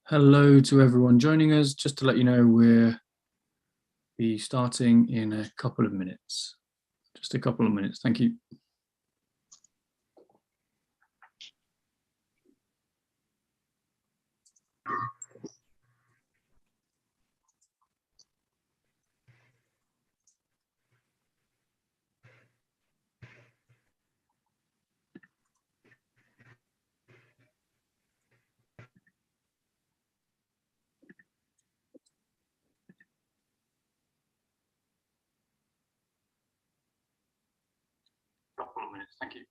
Hello to everyone joining us. Just to let you know, we'll be starting in a couple of minutes. Just a couple of minutes. Thank you. Couple of minutes. Thank you.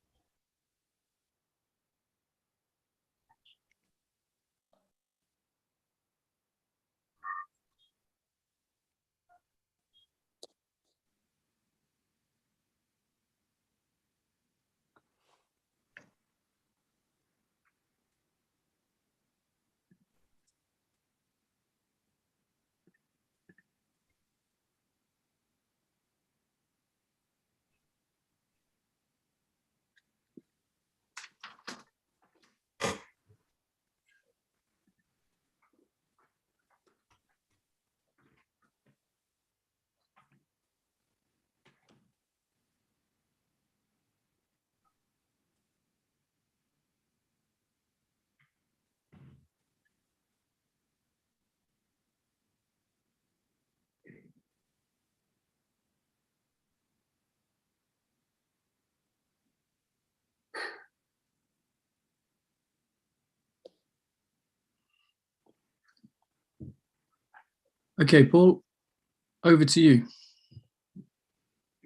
Okay, Paul, over to you.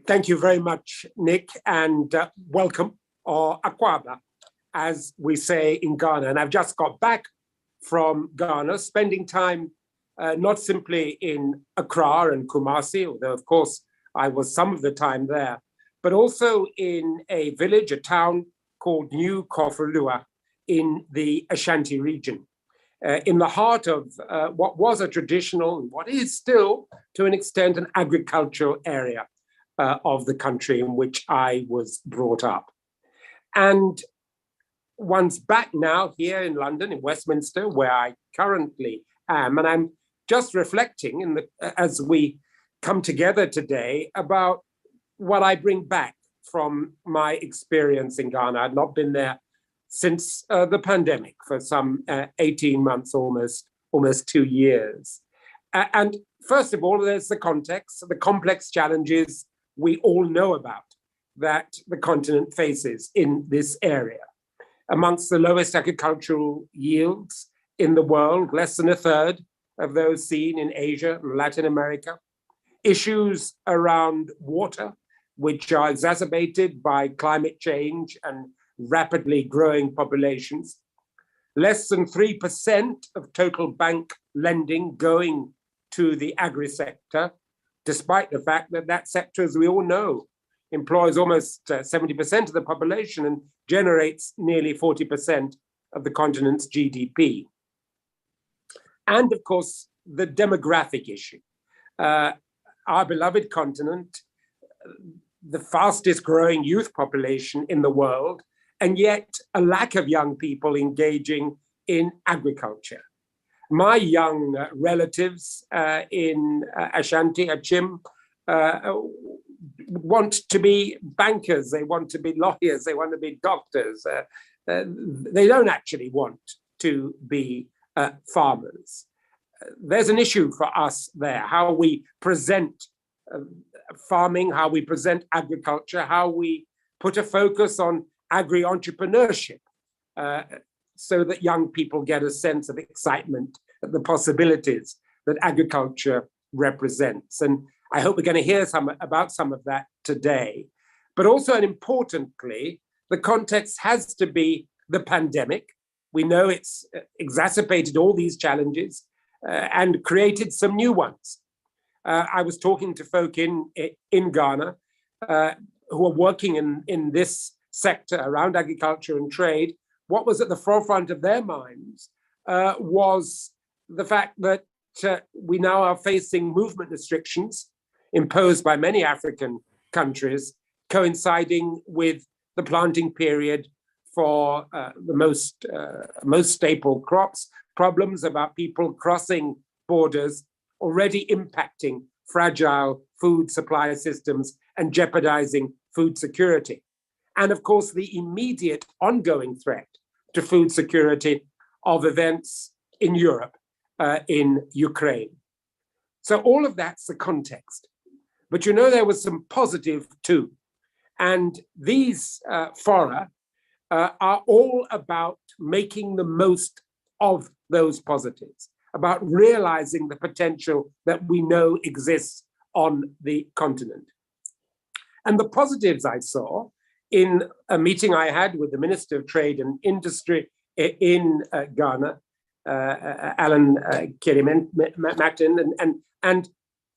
Thank you very much, Nick, and welcome, or Akwaba, as we say in Ghana. And I've just got back from Ghana, spending time not simply in Accra and Kumasi, although of course I was some of the time there, but also in a village, a town called New Kofrolua in the Ashanti region, in the heart of what was a traditional, and what is still, to an extent, an agricultural area of the country in which I was brought up. And once back now here in London, in Westminster, where I currently am, and I'm just reflecting as we come together today about what I bring back from my experience in Ghana. I've not been there since the pandemic for some 18 months, almost 2 years. And first of all, there's the context, the complex challenges we all know about that the continent faces in this area. Amongst the lowest agricultural yields in the world, less than a third of those seen in Asia and Latin America. Issues around water, which are exacerbated by climate change and rapidly growing populations. Less than 3% of total bank lending going to the agri-sector, despite the fact that that sector, as we all know, employs almost 70% of the population and generates nearly 40% of the continent's GDP. And of course, the demographic issue. Our beloved continent, the fastest growing youth population in the world, and yet a lack of young people engaging in agriculture. My young relatives in Ashanti, Achim, want to be bankers, they want to be lawyers, they want to be doctors. They don't actually want to be farmers. There's an issue for us there, how we present farming, how we present agriculture, how we put a focus on agri-entrepreneurship, so that young people get a sense of excitement at the possibilities that agriculture represents. And I hope we're going to hear about some of that today. But also, and importantly, the context has to be the pandemic. We know it's exacerbated all these challenges and created some new ones. I was talking to folk in Ghana who are working in this sector around agriculture and trade. What was at the forefront of their minds was the fact that we now are facing movement restrictions imposed by many African countries, coinciding with the planting period for the most staple crops, problems about people crossing borders, already impacting fragile food supply systems and jeopardizing food security. And of course, the immediate ongoing threat to food security of events in Europe, in Ukraine. So all of that's the context. But you know, there was some positive too. And these fora are all about making the most of those positives, about realizing the potential that we know exists on the continent. And the positives I saw in a meeting I had with the Minister of Trade and Industry in Ghana, Alan Kirimatin, and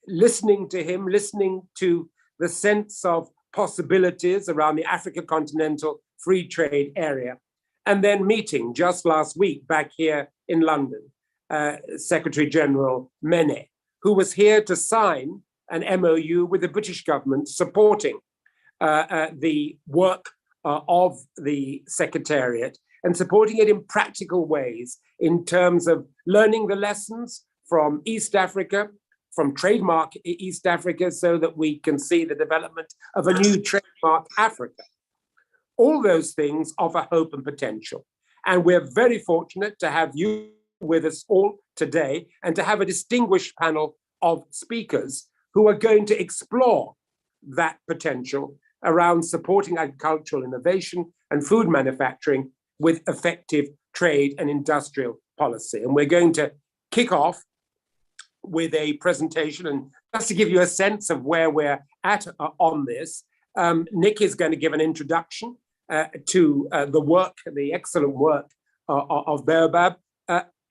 listening to him, listening to the sense of possibilities around the Africa Continental Free Trade Area, and then meeting just last week back here in London, Secretary General Mene, who was here to sign an MOU with the British government supporting the work of the Secretariat and supporting it in practical ways in terms of learning the lessons from East Africa, from trademark East Africa, so that we can see the development of a new trademark Africa. All those things offer hope and potential. And we're very fortunate to have you with us all today and to have a distinguished panel of speakers who are going to explore that potential around supporting agricultural innovation and food manufacturing with effective trade and industrial policy. And we're going to kick off with a presentation, and just to give you a sense of where we're at on this, Nick is going to give an introduction to the work, the excellent work of Baobab.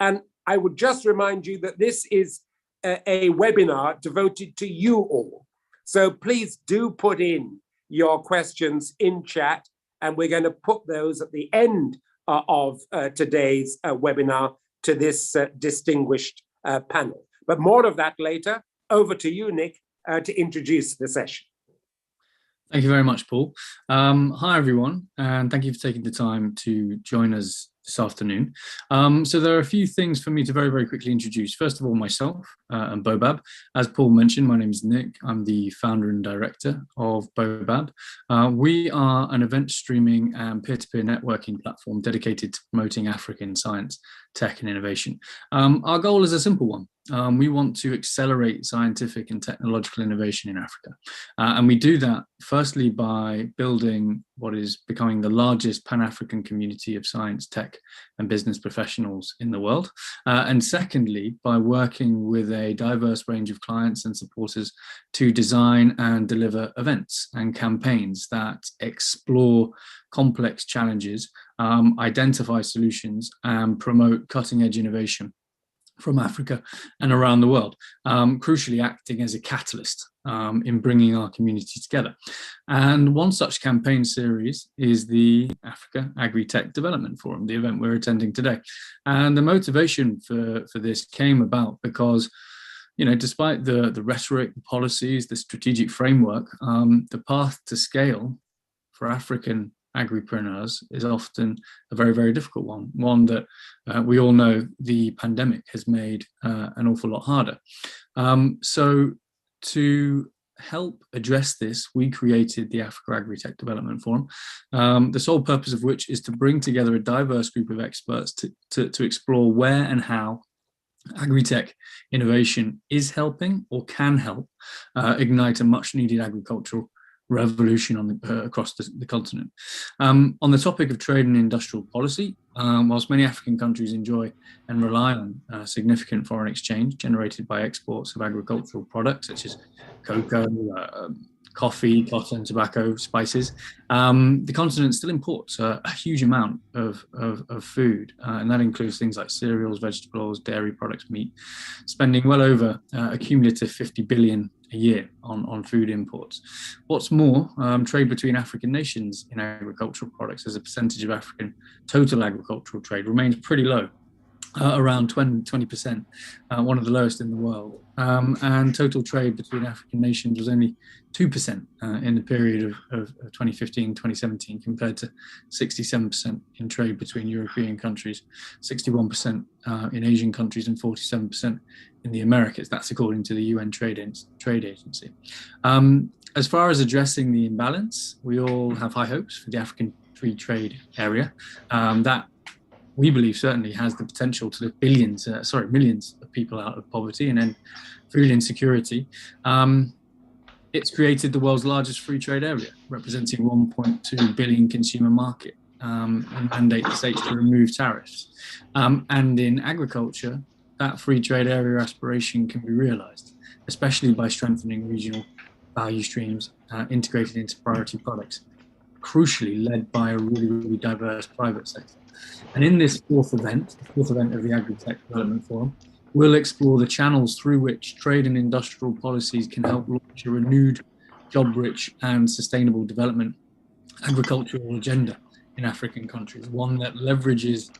And I would just remind you that this is a webinar devoted to you all. So please do put in your questions in chat, and we're going to put those at the end of today's webinar to this distinguished panel. But more of that later. Over to you, Nick, to introduce the session. Thank you very much, Paul. Hi, everyone, and thank you for taking the time to join us this afternoon. So there are a few things for me to very, very quickly introduce. First of all, myself and Baobab. As Paul mentioned, my name is Nick. I'm the founder and director of Baobab. We are an event streaming and peer-to-peer networking platform dedicated to promoting African science, tech, and innovation. Our goal is a simple one. We want to accelerate scientific and technological innovation in Africa. And we do that firstly by building what is becoming the largest Pan-African community of science, tech, and business professionals in the world. And secondly, by working with a diverse range of clients and supporters to design and deliver events and campaigns that explore complex challenges, identify solutions, and promote cutting-edge innovation from Africa and around the world, crucially acting as a catalyst in bringing our community together. And one such campaign series is the Africa Agri-Tech Development Forum, the event we're attending today. And the motivation for this came about because, you know, despite the rhetoric, the policies, the strategic framework, the path to scale for African agripreneurs is often a very, very difficult one that we all know the pandemic has made an awful lot harder. So to help address this, we created the Africa Agri-Tech Development Forum, the sole purpose of which is to bring together a diverse group of experts to explore where and how agri-tech innovation is helping or can help ignite a much needed agricultural revolution across the continent. On the topic of trade and industrial policy, whilst many African countries enjoy and rely on significant foreign exchange generated by exports of agricultural products such as cocoa, coffee, cotton, tobacco, spices, the continent still imports a huge amount of food, and that includes things like cereals, vegetables, dairy products, meat, spending well over a cumulative 50 billion a year on food imports. What's more, trade between African nations in agricultural products as a percentage of African total agricultural trade remains pretty low. around 20%, one of the lowest in the world. And total trade between African nations was only 2% in the period of 2015-2017, compared to 67% in trade between European countries, 61% in Asian countries, and 47% in the Americas. That's according to the UN Trade Agency. As far as addressing the imbalance, we all have high hopes for the African Free Trade Area. That we believe certainly has the potential to lift millions of people out of poverty and end food insecurity. It's created the world's largest free trade area, representing 1.2 billion consumer market, and mandate the states to remove tariffs. And in agriculture, that free trade area aspiration can be realized, especially by strengthening regional value streams integrated into priority products, crucially led by a really diverse private sector. And in this fourth event of the Agri-Tech Development Forum, we'll explore the channels through which trade and industrial policies can help launch a renewed, job-rich and sustainable development agricultural agenda in African countries, one that leverages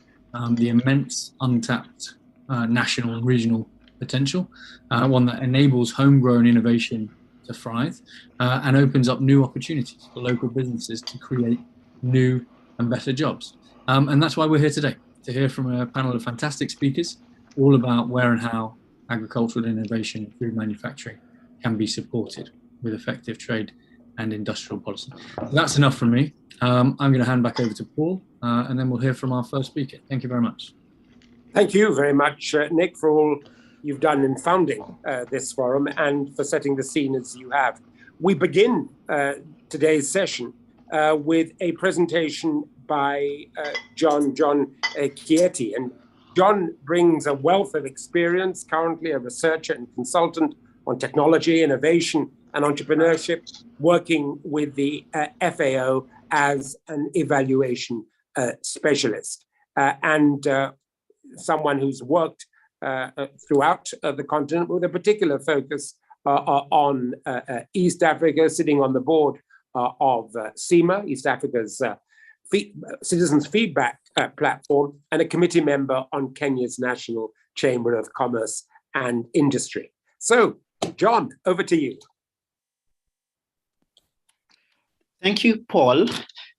the immense untapped national and regional potential, one that enables homegrown innovation to thrive, and opens up new opportunities for local businesses to create new and better jobs. And that's why we're here today, to hear from a panel of fantastic speakers all about where and how agricultural innovation and food manufacturing can be supported with effective trade and industrial policy. So that's enough from me. I'm going to hand back over to Paul, and then we'll hear from our first speaker. Thank you very much. Thank you very much, Nick, for all you've done in founding this forum and for setting the scene as you have. We begin today's session with a presentation by John Chieti. And John brings a wealth of experience, currently a researcher and consultant on technology, innovation, and entrepreneurship, working with the FAO as an evaluation specialist, and someone who's worked throughout the continent with a particular focus on East Africa, sitting on the board of CIMA, East Africa's Citizens Feedback Platform, and a committee member on Kenya's National Chamber of Commerce and Industry. So, John, over to you. Thank you, Paul.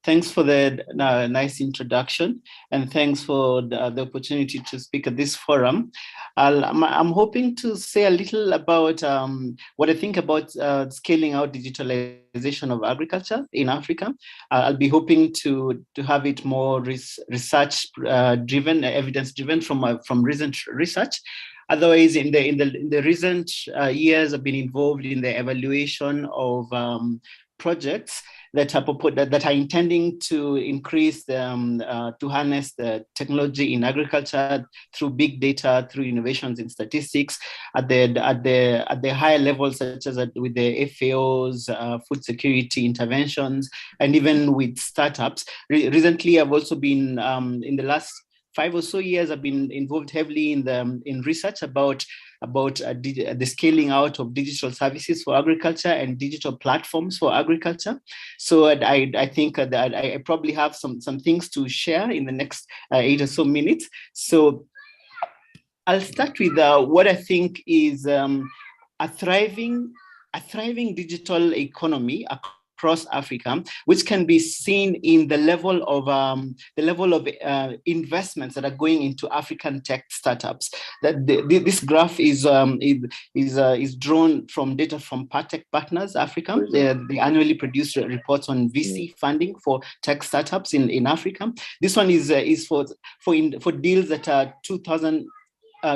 Thanks for the nice introduction, and thanks for the opportunity to speak at this forum. I'm hoping to say a little about what I think about scaling out digitalization of agriculture in Africa. I'll be hoping to have it more research-driven, evidence-driven from recent research. Otherwise, in the recent years, I've been involved in the evaluation of projects that are intending to increase to harness the technology in agriculture through big data, through innovations in statistics at the higher levels, such as with the FAO's food security interventions, and even with startups. Recently, I've also been in the last 5 or so years, I've been involved heavily in research about the scaling out of digital services for agriculture and digital platforms for agriculture. So I think that I probably have some things to share in the next 8 or so minutes. So I'll start with what I think is a thriving digital economy across Africa, which can be seen in the level of investments that are going into African tech startups. That this graph is drawn from data from Partech Partners Africa. They annually produce reports on VC funding for tech startups in Africa. This one is for deals that are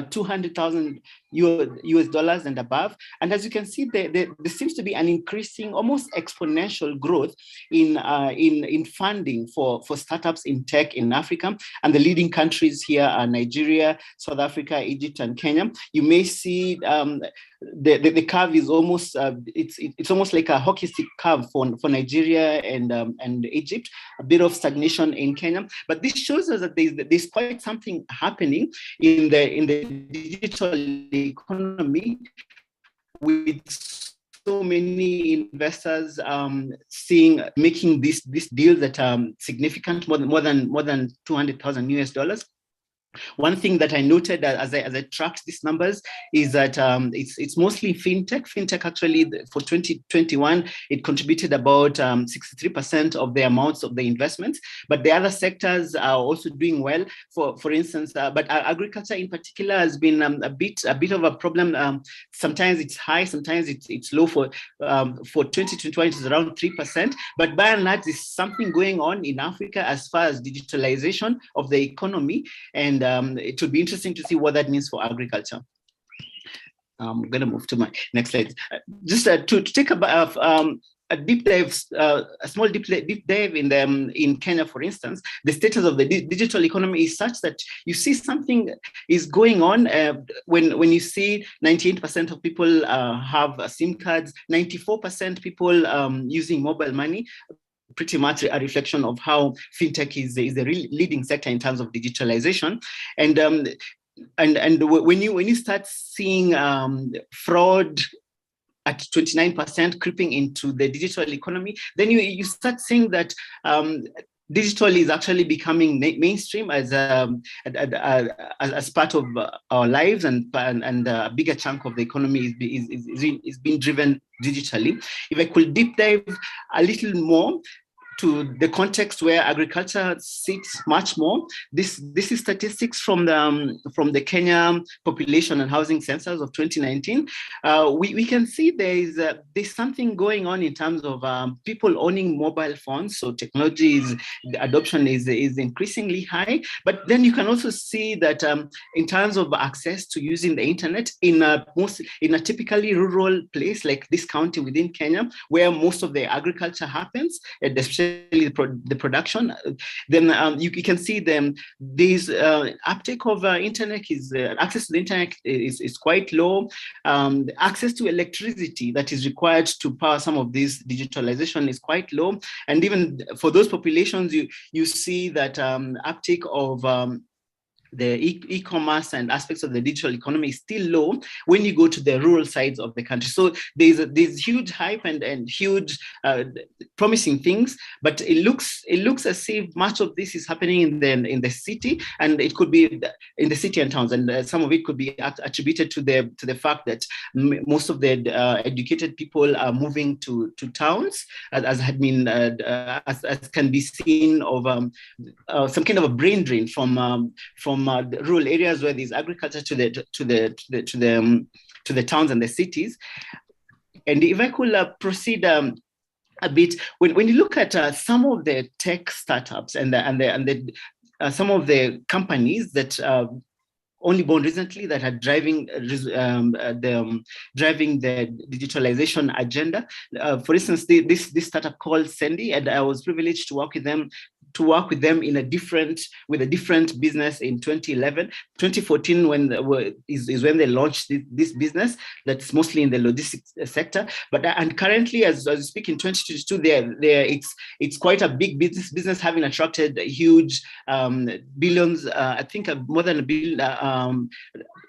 200,000 US dollars and above. And as you can see, there seems to be an increasing, almost exponential growth in funding for startups in tech in Africa. And the leading countries here are Nigeria, South Africa, Egypt, and Kenya. You may see the curve is almost it's almost like a hockey stick curve for Nigeria and Egypt. A bit of stagnation in Kenya, but this shows us that there's quite something happening in the digital economy, with so many investors making these deals that are significant, more than 200,000 US dollars. One thing that I noted as I tracked these numbers is that it's mostly fintech. Fintech actually for 2021 it contributed about 63% of the amounts of the investments. But the other sectors are also doing well. For instance, but agriculture in particular has been a bit of a problem. Sometimes it's high, sometimes it's low. For 2021 it's around 3%. But by and large, there's something going on in Africa as far as digitalization of the economy. And it would be interesting to see what that means for agriculture. I'm going to move to my next slide. Just to take a deep dive, a small deep dive in Kenya, for instance. The status of the digital economy is such that you see something is going on when you see 98% of people have SIM cards, 94% people using mobile money. Pretty much a reflection of how fintech is the leading sector in terms of digitalization. And when you start seeing fraud at 29% creeping into the digital economy, then you start seeing that digital is actually becoming mainstream as part of our lives, and a bigger chunk of the economy is being driven digitally. If I could deep dive a little more to the context where agriculture sits much more. This is statistics from the Kenya Population and Housing Census of 2019. We can see there's something going on in terms of people owning mobile phones. So technology adoption is increasingly high. But then you can also see that in terms of access to using the internet in a typically rural place like this county within Kenya, where most of the agriculture happens, especially the production, then you can see this uptake of internet access to the internet is quite low. Access to electricity that is required to power some of this digitalization is quite low, and even for those populations, you see that uptake of the e-commerce and aspects of the digital economy is still low when you go to the rural sides of the country. So there's huge hype and huge promising things, but it looks as if much of this is happening in the city, and it could be in the city and towns, and some of it could be attributed to the fact that most of the educated people are moving to towns, as had been as can be seen of some kind of a brain drain from the rural areas where there's agriculture to the towns and the cities. And if I could proceed a bit, when you look at some of the tech startups and some of the companies that only born recently that are driving the digitalization agenda. For instance, this startup called Sandy, and I was privileged to work with them in a different business in 2011. 2014 is when they launched this business that's mostly in the logistics sector. And currently, as I speak, in 2022, it's quite a big business having attracted huge billions. I think more than a billion.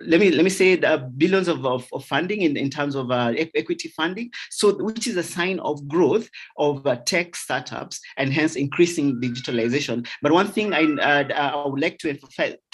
Let me say billions of funding in terms of equity funding. So, which is a sign of growth of tech startups and hence increasing digitalization. But one thing I would like to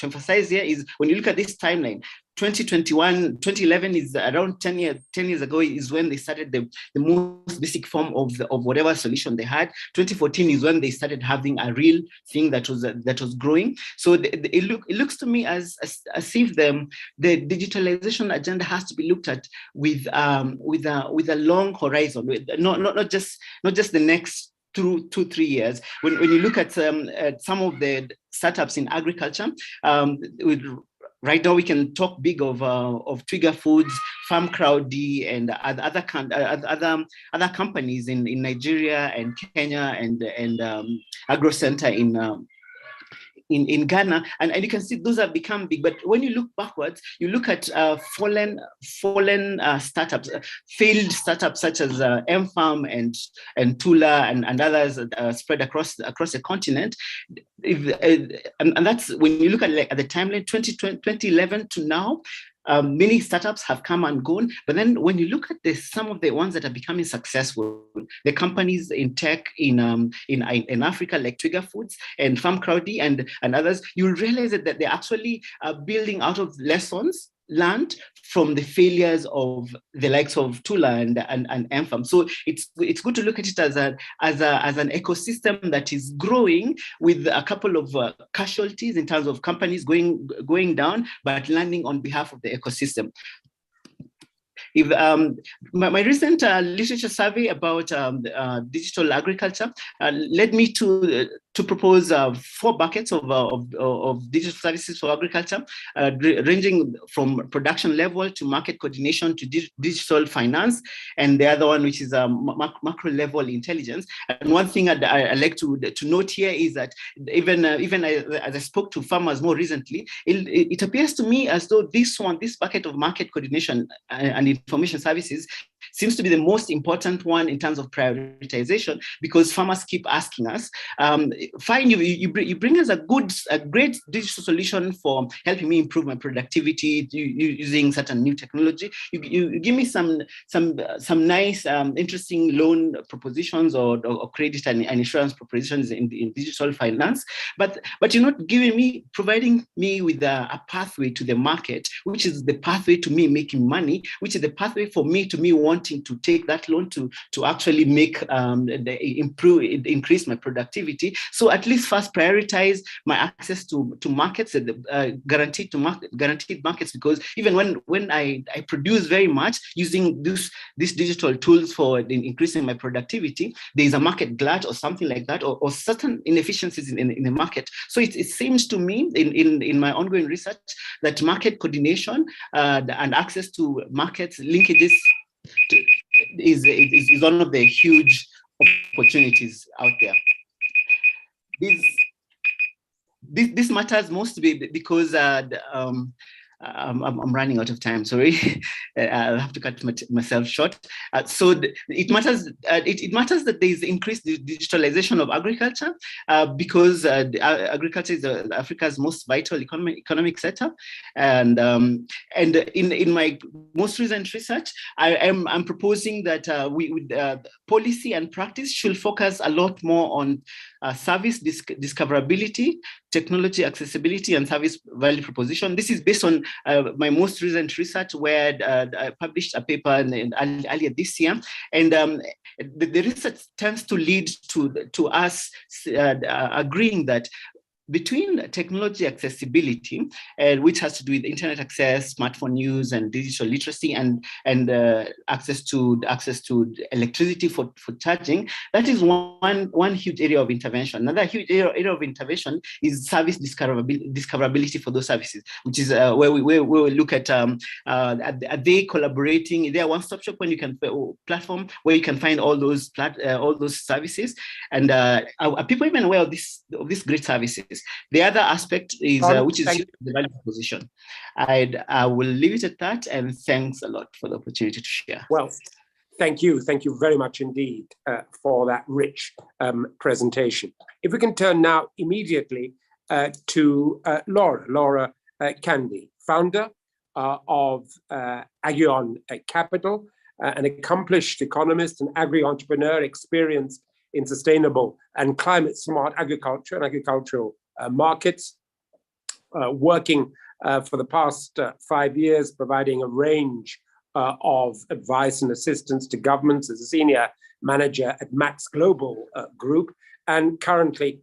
emphasize here is when you look at this timeline, 2011 is around 10 years ago is when they started the most basic form of whatever solution they had. 2014 is when they started having a real thing that was growing. So it looks to me as if the digitalization agenda has to be looked at with a long horizon, not just the next 2-3 years. When you look at some of the startups in agriculture, right now we can talk big of Twiga Foods, Farm Crowdy, and other companies in Nigeria and Kenya and Agro Center in Ghana, and you can see those have become big. But when you look backwards, you look at fallen startups, failed startups such as M-Farm and Tula and others spread across the continent. And that's when you look at the timeline 2011 to now. Many startups have come and gone, but then when you look at some of the ones that are becoming successful, the companies in tech in Africa, like Trigger Foods and Farm Crowdy and others, you'll realize that they're actually building out of lessons learned from the failures of the likes of Tula and MFAM. So it's good to look at it as an ecosystem that is growing with a couple of casualties in terms of companies going down, but landing on behalf of the ecosystem. If my recent literature survey about digital agriculture led me to propose 4 buckets of digital services for agriculture, ranging from production level to market coordination to digital finance, and the other one, which is macro level intelligence. And one thing I like to note here is that even as I spoke to farmers more recently, it appears to me as though this bucket of market coordination and information services seems to be the most important one in terms of prioritization, because farmers keep asking us, fine, you bring us a great digital solution for helping me improve my productivity using certain new technology. You give me some nice, interesting loan propositions or credit and insurance propositions in digital finance, but you're not providing me with a pathway to the market, which is the pathway to me making money, which is the pathway for me wanting to take that loan to actually make increase my productivity. So at least first prioritize my access to markets, guaranteed markets, because even when I produce very much using these digital tools for increasing my productivity, there is a market glut or something like that, or certain inefficiencies in the market. So it seems to me in my ongoing research that market coordination and access to markets linkages is one of the huge opportunities out there. This matters most because I'm running out of time. Sorry, I'll have to cut myself short. So it matters. It matters that there is increased digitalization of agriculture because agriculture is Africa's most vital economic sector. And in my most recent research, I'm proposing that policy and practice should focus a lot more on service discoverability, technology accessibility, and service value proposition. This is based on my most recent research, where I published a paper earlier this year, and the research tends to lead to us agreeing that between technology accessibility, which has to do with internet access, smartphone use, and digital literacy, and access to electricity for charging, that is one huge area of intervention. Another huge area of intervention is service discoverability for those services, which is where we look at are they collaborating? Is there a one-stop shop when you can platform where you can find all those services, and are people even aware of these great services? The other aspect is which is the value proposition. I will leave it at that, and thanks a lot for the opportunity to share. Well, thank you very much indeed for that rich presentation. If we can turn now immediately to Laura Candy, founder of Agri-Tech Capital, an accomplished economist and agri-entrepreneur experienced in sustainable and climate-smart agriculture and agricultural markets, working for the past 5 years, providing a range of advice and assistance to governments as a senior manager at Max Global Group, and currently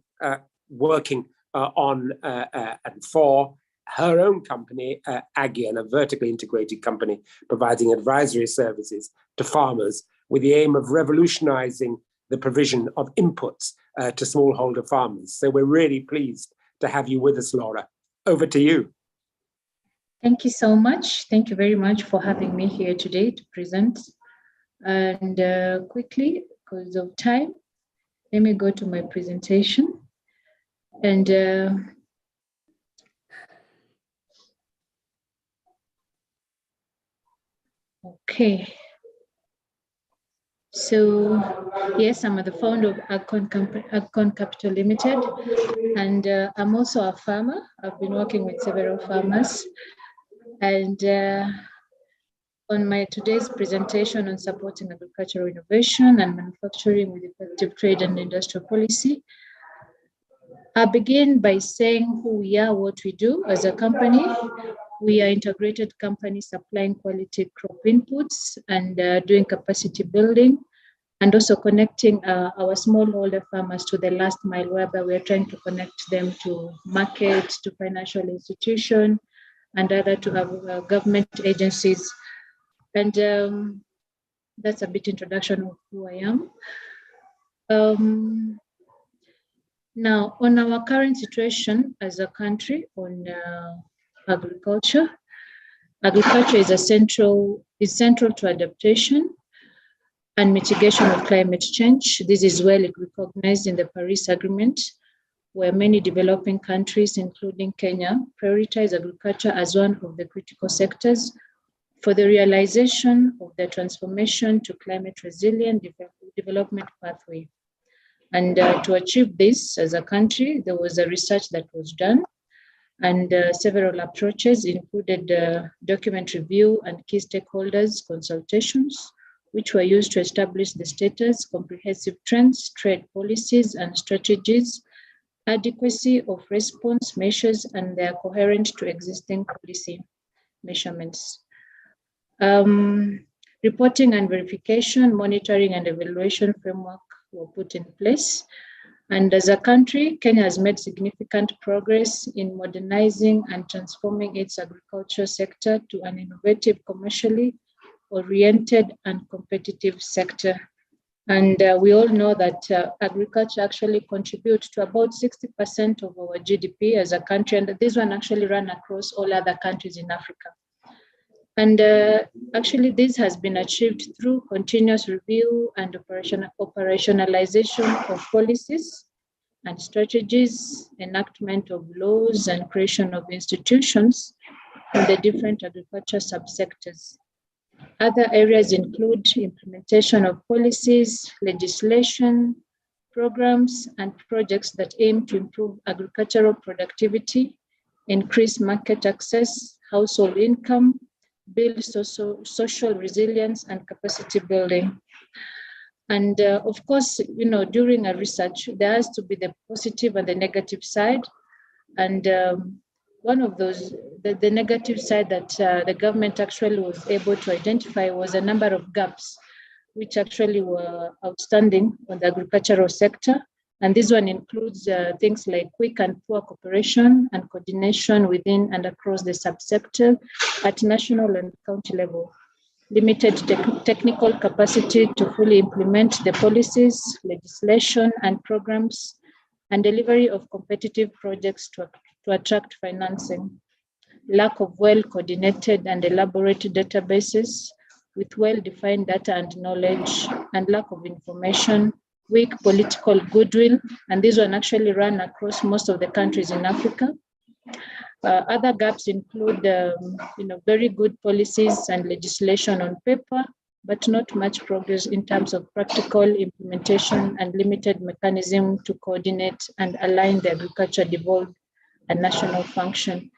working on and for her own company, Agri, a vertically integrated company providing advisory services to farmers with the aim of revolutionizing the provision of inputs to smallholder farmers. So we're really pleased to have you with us, Laura. Over to you. Thank you so much. Thank you very much for having me here today to present. And quickly, because of time, let me go to my presentation. And okay. So yes, I'm the founder of Agcon Capital Limited, and I'm also a farmer. I've been working with several farmers, And on my today's presentation on supporting agricultural innovation and manufacturing with effective trade and industrial policy, I begin by saying who we are, what we do as a company. We are integrated company supplying quality crop inputs and doing capacity building, and also connecting our smallholder farmers to the last mile, whereby we're trying to connect them to market, to financial institution, and other to government agencies. And that's a bit introduction of who I am. Now, on our current situation as a country on agriculture is central to adaptation and mitigation of climate change. This is well recognized in the Paris Agreement, where many developing countries, including Kenya, prioritize agriculture as one of the critical sectors for the realization of the transformation to climate resilient development pathway. And to achieve this as a country, there was a research that was done, and several approaches included document review and key stakeholders consultations, which were used to establish the status, comprehensive trends, trade policies and strategies, adequacy of response measures, and their coherent to existing policy measurements. Reporting and verification, monitoring and evaluation framework were put in place. And as a country, Kenya has made significant progress in modernizing and transforming its agriculture sector to an innovative, commercially oriented and competitive sector. And we all know that agriculture actually contributes to about 60% of our GDP as a country, and this one actually run across all other countries in Africa. And actually, this has been achieved through continuous review and operationalization of policies and strategies, enactment of laws, and creation of institutions in the different agriculture subsectors. Other areas include implementation of policies, legislation, programs, and projects that aim to improve agricultural productivity, increase market access, household income, build social resilience and capacity building. And of course, during a research, there has to be the positive and the negative side. And one of those, the negative side that the government actually was able to identify was a number of gaps, which actually were outstanding on the agricultural sector. And this one includes things like quick and poor cooperation and coordination within and across the subsector at national and county level, limited technical capacity to fully implement the policies, legislation, and programs, and delivery of competitive projects to attract financing, lack of well-coordinated and elaborate databases with well-defined data and knowledge, and lack of information, weak political goodwill, and this one actually ran across most of the countries in Africa. Other gaps include, very good policies and legislation on paper, but not much progress in terms of practical implementation and limited mechanism to coordinate and align the agriculture devolved and national function.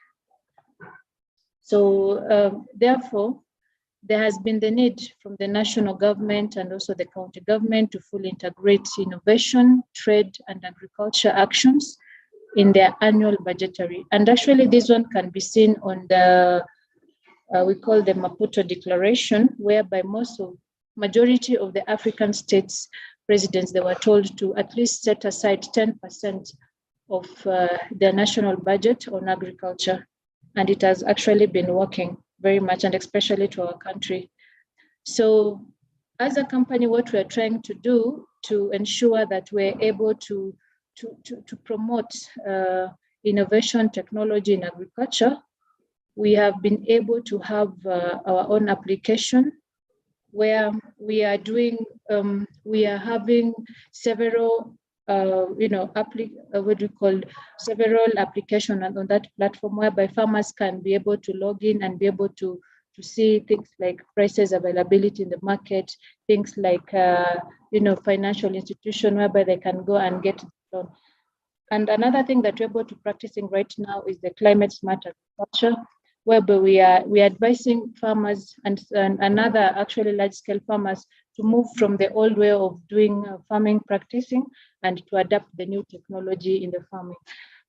So therefore, there has been the need from the national government and also the county government to fully integrate innovation, trade, and agriculture actions in their annual budgetary. And actually, this one can be seen on the, we call the Maputo Declaration, whereby majority of the African states presidents, they were told to at least set aside 10% of their national budget on agriculture. And it has actually been working very much, and especially to our country. So as a company, what we're trying to do to ensure that we're able to promote innovation technology in agriculture, we have been able to have our own application where we are doing, we are having several several applications on that platform, whereby farmers can be able to log in and be able to see things like prices, availability in the market, things like financial institution whereby they can go and get loan. And another thing that we're able to practicing right now is the climate smart agriculture, whereby we are advising farmers and another actually large-scale farmers to move from the old way of doing farming practicing and to adapt the new technology in the farming.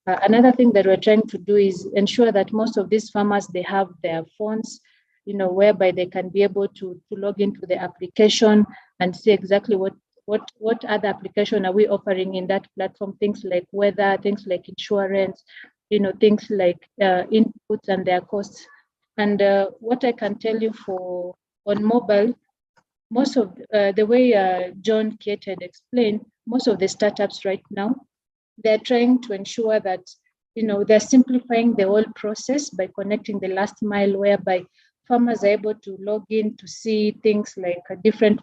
Another thing that we're trying to do is ensure that most of these farmers, they have their phones, whereby they can be able to log into the application and see exactly what other application are we offering in that platform, things like weather, things like insurance, things like inputs and their costs. And what I can tell you on mobile, most of the way John Kiet had explained, most of the startups right now, they're trying to ensure that, they're simplifying the whole process by connecting the last mile, whereby farmers are able to log in to see things like different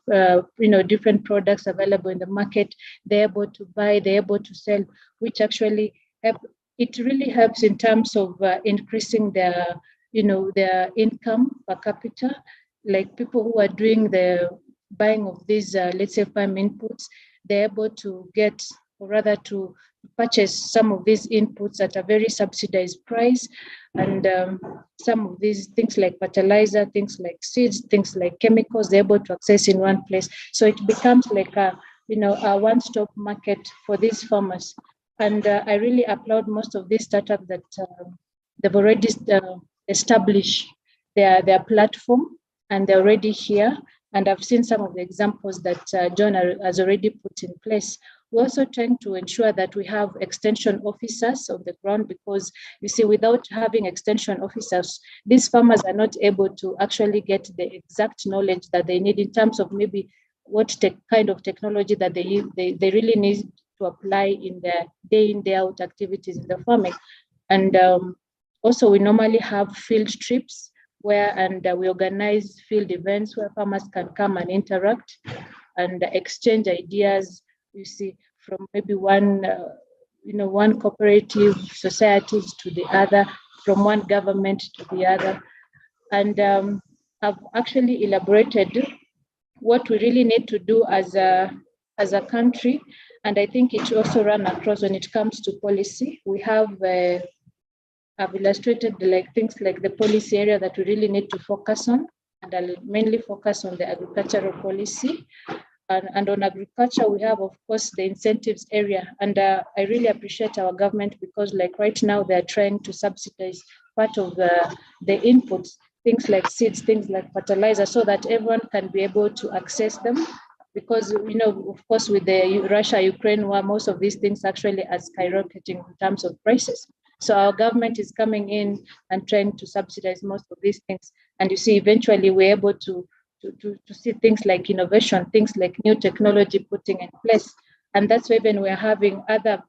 products available in the market. They're able to buy, they're able to sell, which actually it really helps in terms of increasing their income per capita. Like people who are doing the buying of these, let's say, farm inputs, they're able to get, or rather to purchase some of these inputs at a very subsidized price. And some of these things like fertilizer, things like seeds, things like chemicals, they're able to access in one place. So it becomes like a one-stop market for these farmers. And I really applaud most of these startups that they've already established their platform, and they're already here. And I've seen some of the examples that John has already put in place. We're also trying to ensure that we have extension officers on the ground, because you see, without having extension officers, these farmers are not able to actually get the exact knowledge that they need in terms of maybe what kind of technology that they really need to apply in their day in, day out activities in the farming. And also we normally have field trips and we organize field events where farmers can come and interact and exchange ideas, you see, from maybe one cooperative societies to the other, from one government to the other. And I've actually elaborated what we really need to do as a country. And I think it should also run across when it comes to policy. We have I've illustrated things like the policy area that we really need to focus on, and I'll mainly focus on the agricultural policy. And on agriculture, we have, of course, the incentives area. And I really appreciate our government, because like right now, they're trying to subsidize part of the inputs, things like seeds, things like fertilizer, so that everyone can be able to access them. Because, of course, with the Russia-Ukraine war, most of these things actually are skyrocketing in terms of prices. So our government is coming in and trying to subsidize most of these things. And you see, eventually we're able to see things like innovation, things like new technology putting in place. And that's why even we're having other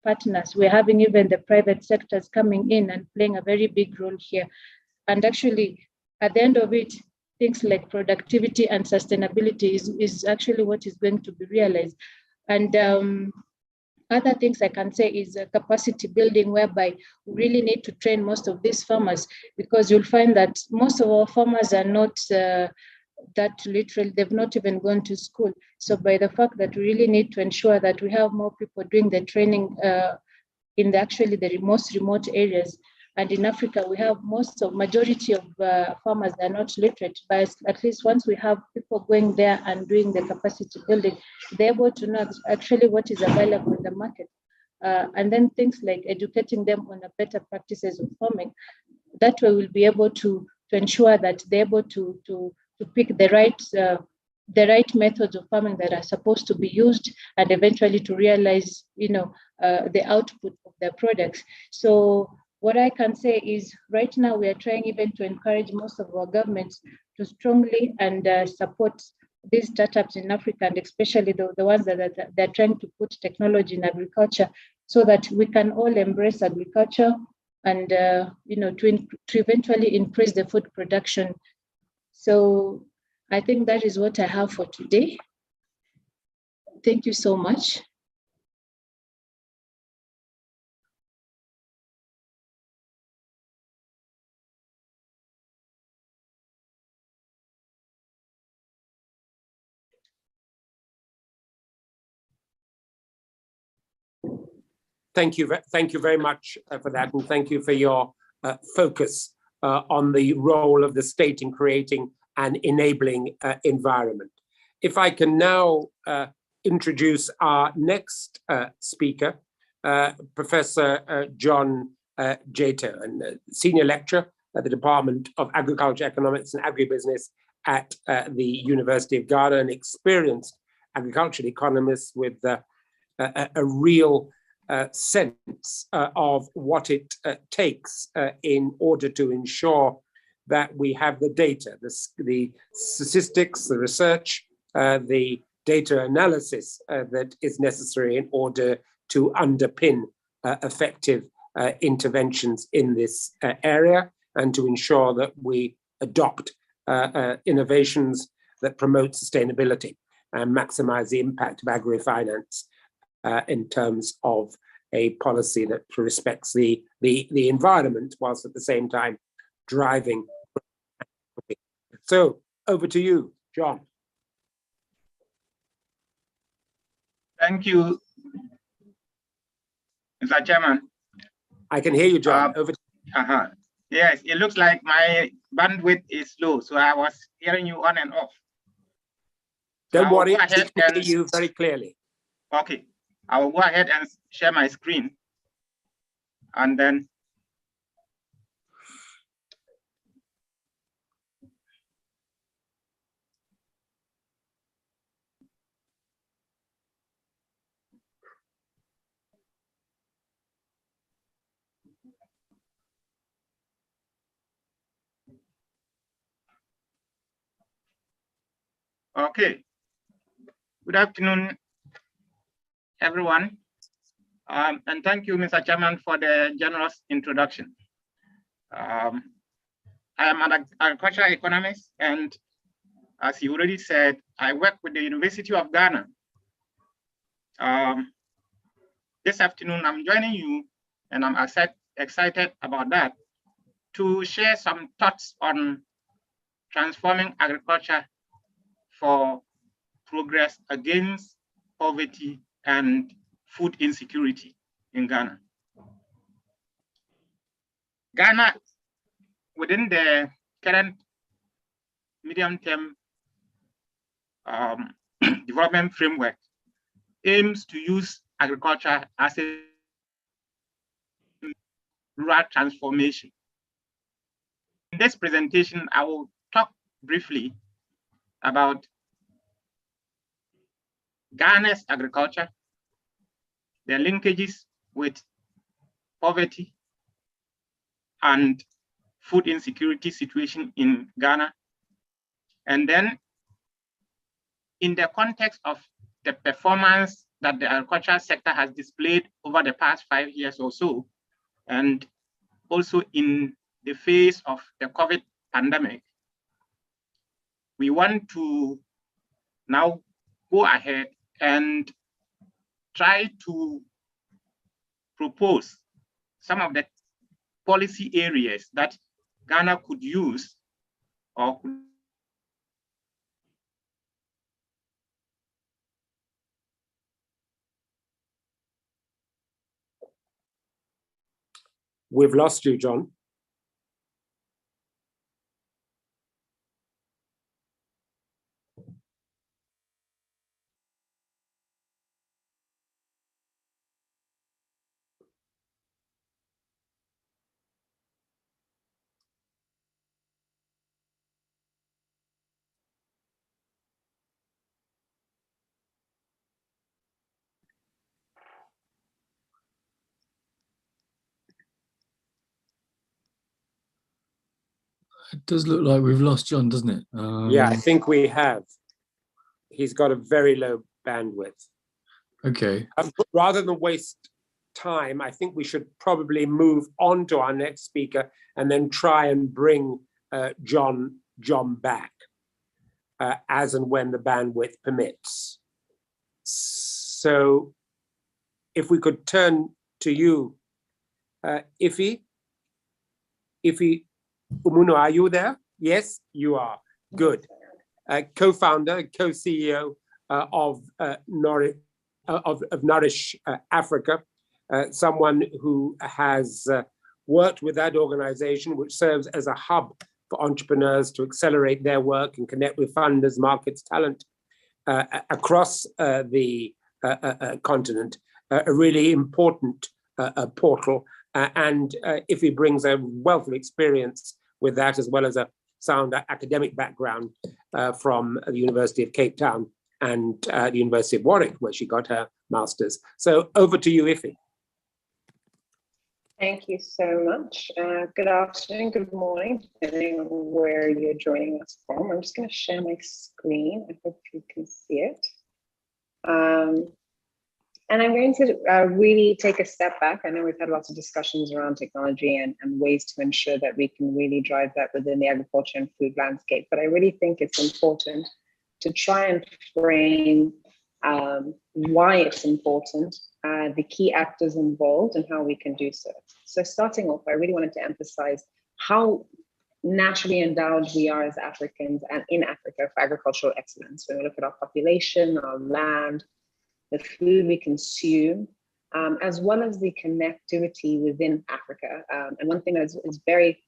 partners. We're having even the private sectors coming in and playing a very big role here. And actually, at the end of it, things like productivity and sustainability is actually what is going to be realized. And other things I can say is capacity building, whereby we really need to train most of these farmers, because you'll find that most of our farmers are not that literally, they've not even gone to school. So by the fact that we really need to ensure that we have more people doing the training in the most remote areas. And in Africa, we have majority of farmers that are not literate, but at least once we have people going there and doing the capacity building, they're able to know actually what is available in the market. And then things like educating them on the better practices of farming. That way we'll be able to ensure that they're able to pick the right methods of farming that are supposed to be used, and eventually to realize, the output of their products. So what I can say is right now we are trying even to encourage most of our governments to strongly and support these startups in Africa, and especially the ones that they're trying to put technology in agriculture, so that we can all embrace agriculture and to eventually increase the food production. So I think that is what I have for today. Thank you so much. Thank you very much for that, and thank you for your focus on the role of the state in creating an enabling environment. If I can now introduce our next speaker, Professor John Jato, and Senior Lecturer at the Department of Agriculture, Economics and Agribusiness at the University of Ghana, an experienced agricultural economist with a real sense of what it takes in order to ensure that we have the data, the statistics, the research, the data analysis that is necessary in order to underpin effective interventions in this area, and to ensure that we adopt innovations that promote sustainability and maximize the impact of agri-finance in terms of a policy that respects the environment, whilst at the same time driving. So over to you, John. Thank you, Mr. Chairman. I can hear you, John. Over to you. Yes, it looks like my bandwidth is low, so I was hearing you on and off. Don't worry, I can hear you very clearly. Okay, I will go ahead and share my screen, and then okay. Good afternoon, everyone. And thank you, Mr. Chairman, for the generous introduction. I am an agricultural economist, and as you already said, I work with the University of Ghana. This afternoon, I'm joining you, and I'm excited about that, to share some thoughts on transforming agriculture for progress against poverty and food insecurity in Ghana. Ghana, within the current medium-term development framework, aims to use agriculture as a rural transformation. In this presentation, I will talk briefly about Ghana's agriculture, the linkages with poverty and food insecurity situation in Ghana. And then in the context of the performance that the agricultural sector has displayed over the past 5 years or so, and also in the face of the COVID pandemic, we want to now go ahead and try to propose some of the policy areas that Ghana could use or could. We've lost you, John. It does look like we've lost John, doesn't it? Yeah, I think we have. He's got a very low bandwidth. Okay. Rather than waste time, I think we should probably move on to our next speaker and then try and bring John back as and when the bandwidth permits. So if we could turn to you, Ife Umuno, are you there? Yes, you are. Good. Co-founder, co-CEO of Nourish Africa, someone who has worked with that organization, which serves as a hub for entrepreneurs to accelerate their work and connect with funders, markets, talent across the continent, a really important portal. And Iffy brings a wealth of experience with that, as well as a sound academic background from the University of Cape Town and the University of Warwick, where she got her master's. So over to you, Iffy. Thank you so much. Good afternoon, good morning, depending on where you're joining us from. I'm just going to share my screen. I hope you can see it. And I'm going to really take a step back. I know we've had lots of discussions around technology and ways to ensure that we can really drive that within the agriculture and food landscape. But I really think it's important to try and frame why it's important, the key actors involved, and how we can do so. So starting off, I really wanted to emphasize how naturally endowed we are as Africans and in Africa for agricultural excellence. When we look at our population, our land, the food we consume, as well as the connectivity within Africa. And one thing that is very,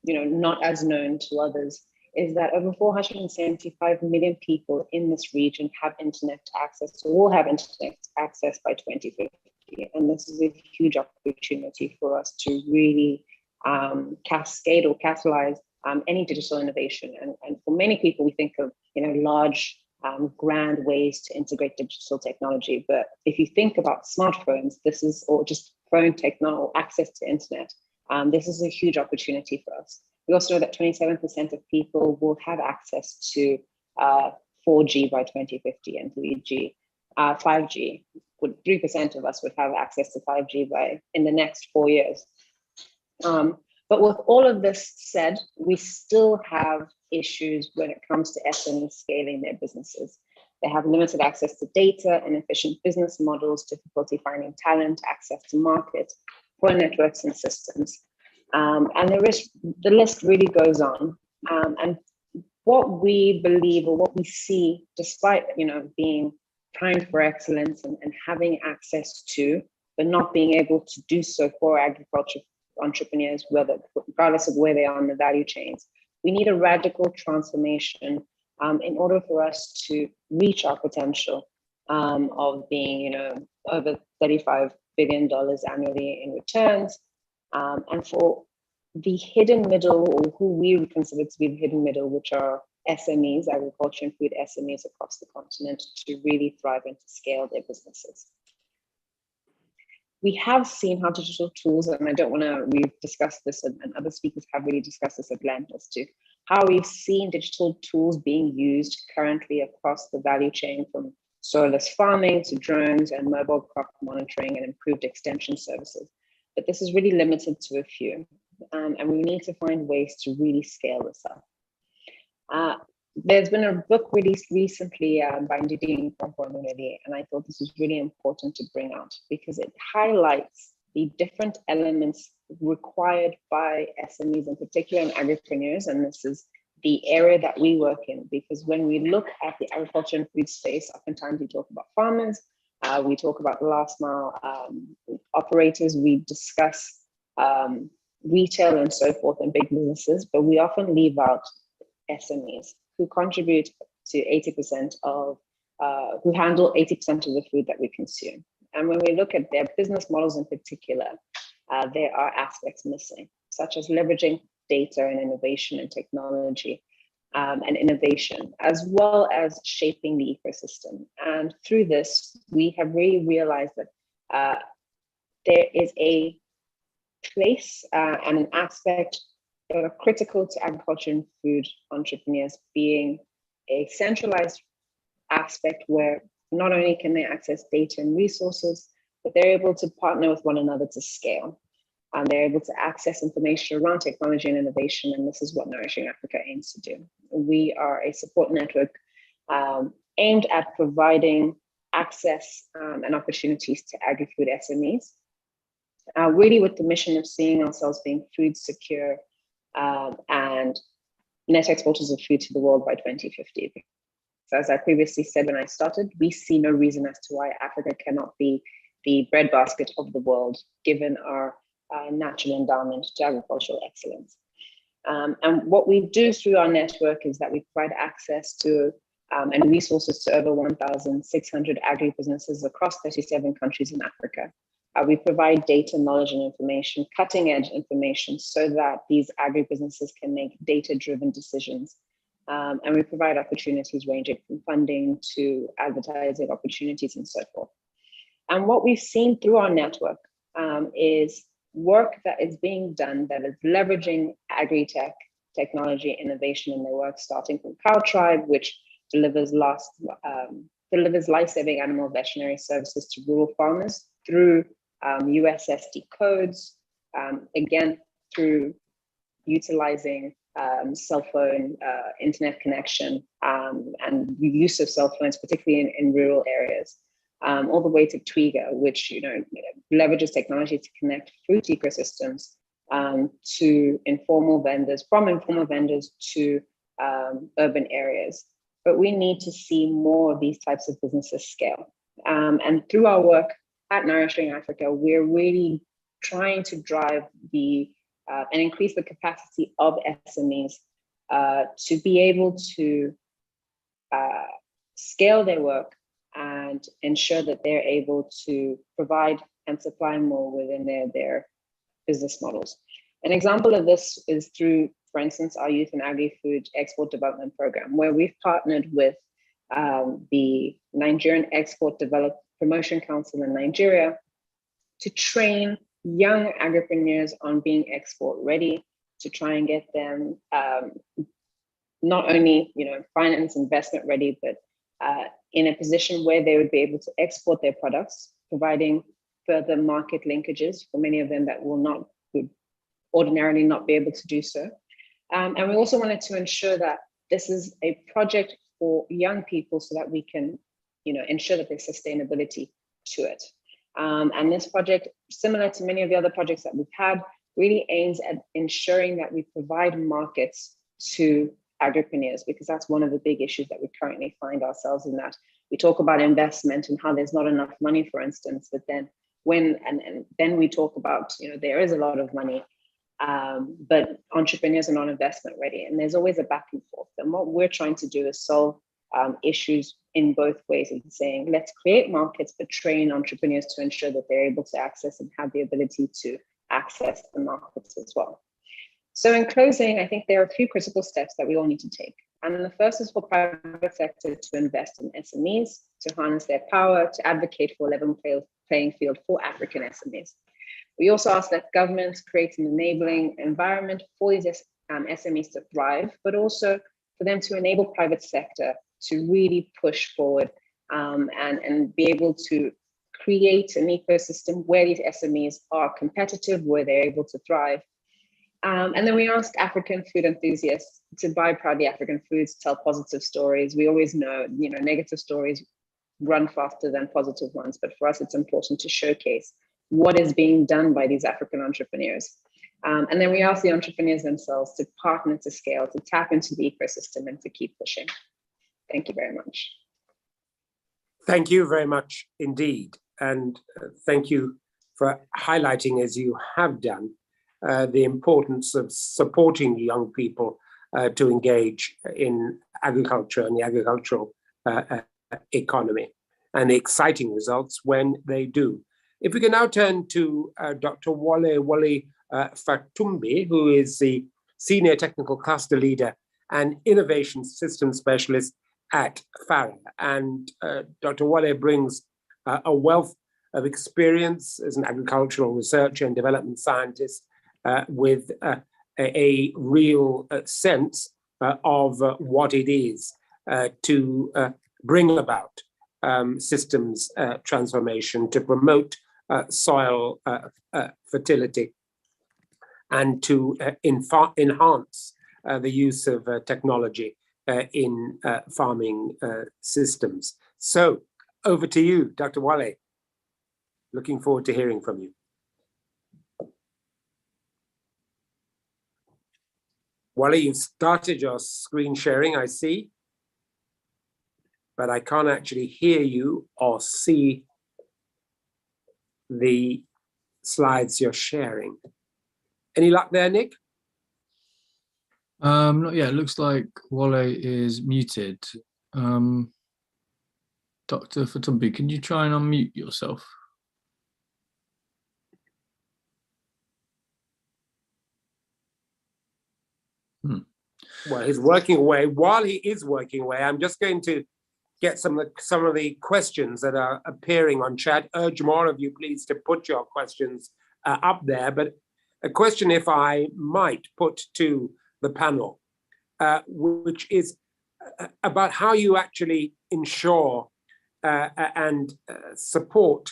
not as known to others is that over 475 million people in this region have internet access, so will have internet access by 2050. And this is a huge opportunity for us to really cascade or catalyze any digital innovation. And for many people, we think of large, grand ways to integrate digital technology. But if you think about smartphones, or just phone technology, access to internet, this is a huge opportunity for us. We also know that 27% of people will have access to 4G by 2050 and 3G, 5G. 3% of us would have access to 5G in the next 4 years. But with all of this said, we still have issues when it comes to SMEs scaling their businesses. They have limited access to data, inefficient business models, difficulty finding talent, access to market, poor networks and systems. And the list really goes on. And what we believe, or what we see, despite being primed for excellence and having access to, but not being able to do so for agriculture entrepreneurs, regardless of where they are in the value chains, we need a radical transformation in order for us to reach our potential of being, over $35 billion annually in returns. And for the hidden middle, or who we would consider to be the hidden middle, which are SMEs, agriculture and food SMEs across the continent, to really thrive and to scale their businesses. We have seen how digital tools, and I don't want to, we've discussed this, and other speakers have really discussed this at length, as to how we've seen digital tools being used currently across the value chain, from soilless farming to drones and mobile crop monitoring and improved extension services. But this is really limited to a few, and we need to find ways to really scale this up. There's been a book released recently by Ndidi Nkonkwo, and I thought this was really important to bring out because it highlights the different elements required by SMEs, in particular and agripreneurs, and this is the area that we work in, because when we look at the agriculture and food space, oftentimes we talk about farmers, we talk about last mile operators, we discuss retail and so forth, and big businesses, but we often leave out SMEs, who contribute to 80% of, who handle 80% of the food that we consume. And when we look at their business models in particular, there are aspects missing, such as leveraging data and innovation and technology and innovation, as well as shaping the ecosystem. And through this, we have really realized that there is a place and an aspect that are critical to agriculture and food entrepreneurs, being a centralized aspect where not only can they access data and resources, but they're able to partner with one another to scale. And they're able to access information around technology and innovation, and this is what Nourishing Africa aims to do. We are a support network aimed at providing access and opportunities to agri-food SMEs, really with the mission of seeing ourselves being food secure and net exporters of food to the world by 2050. So as I previously said when I started, we see no reason as to why Africa cannot be the breadbasket of the world, given our natural endowment to agricultural excellence. And what we do through our network is that we provide access to and resources to over 1,600 agribusinesses across 37 countries in Africa. We provide data, knowledge, and information, cutting-edge information, so that these agribusinesses can make data-driven decisions. And we provide opportunities ranging from funding to advertising opportunities and so forth. And what we've seen through our network is work that is being done that is leveraging Agri-Tech technology innovation in their work, starting from Cow Tribe, which delivers life-saving animal veterinary services to rural farmers through USSD codes, again, through utilizing cell phone, internet connection, and use of cell phones, particularly in rural areas, all the way to Twiga, which leverages technology to connect fruit ecosystems to informal vendors, from informal vendors to urban areas. But we need to see more of these types of businesses scale. And through our work at Nourishing Africa, we're really trying to drive and increase the capacity of SMEs to be able to scale their work and ensure that they're able to provide and supply more within their business models. An example of this is through, for instance, our Youth and Agri-Food Export Development Program, where we've partnered with the Nigerian Export Promotion Council in Nigeria to train young agripreneurs on being export ready, to try and get them not only finance investment ready, but in a position where they would be able to export their products, providing further market linkages for many of them that would ordinarily not be able to do so. And we also wanted to ensure that this is a project for young people so that we can ensure that there's sustainability to it. And this project, similar to many of the other projects that we've had, really aims at ensuring that we provide markets to agripreneurs, because that's one of the big issues that we currently find ourselves in, that we talk about investment and how there's not enough money, for instance, but then then we talk about, there is a lot of money, but entrepreneurs are not investment ready, and there's always a back and forth. And what we're trying to do is solve issues in both ways, and saying, let's create markets, but train entrepreneurs to ensure that they're able to access and have the ability to access the markets as well. So in closing, I think there are a few critical steps that we all need to take. And the first is for private sector to invest in SMEs, to harness their power, to advocate for a level playing field for African SMEs. We also ask that governments create an enabling environment for these SMEs to thrive, but also for them to enable private sector to really push forward and be able to create an ecosystem where these SMEs are competitive, where they're able to thrive. And then we ask African food enthusiasts to buy proudly African foods, tell positive stories. We always know, negative stories run faster than positive ones, but for us, it's important to showcase what is being done by these African entrepreneurs. And then we ask the entrepreneurs themselves to partner to scale, to tap into the ecosystem and to keep pushing. Thank you very much. Thank you very much indeed. And thank you for highlighting, as you have done, the importance of supporting young people to engage in agriculture and the agricultural economy, and the exciting results when they do. If we can now turn to Dr. Wale Fatumbi, who is the Senior Technical Cluster Leader and Innovation System Specialist at FARA. And Dr. Wale brings a wealth of experience as an agricultural researcher and development scientist with a real sense of what it is to bring about systems transformation, to promote soil fertility, and to enhance the use of technology in farming systems. So over to you, Dr. Wale. Looking forward to hearing from you. Wale, you've started your screen sharing, I see, but I can't actually hear you or see the slides you're sharing. Any luck there, Nick? Not yet. It looks like Wale is muted. Dr. Fatumbi, can you try and unmute yourself? Well, he's working away. While he is working away, I'm just going to get some of the questions that are appearing on chat. Urge more of you, please, to put your questions up there. But a question, if I might, put to the panel, which is about how you actually ensure and support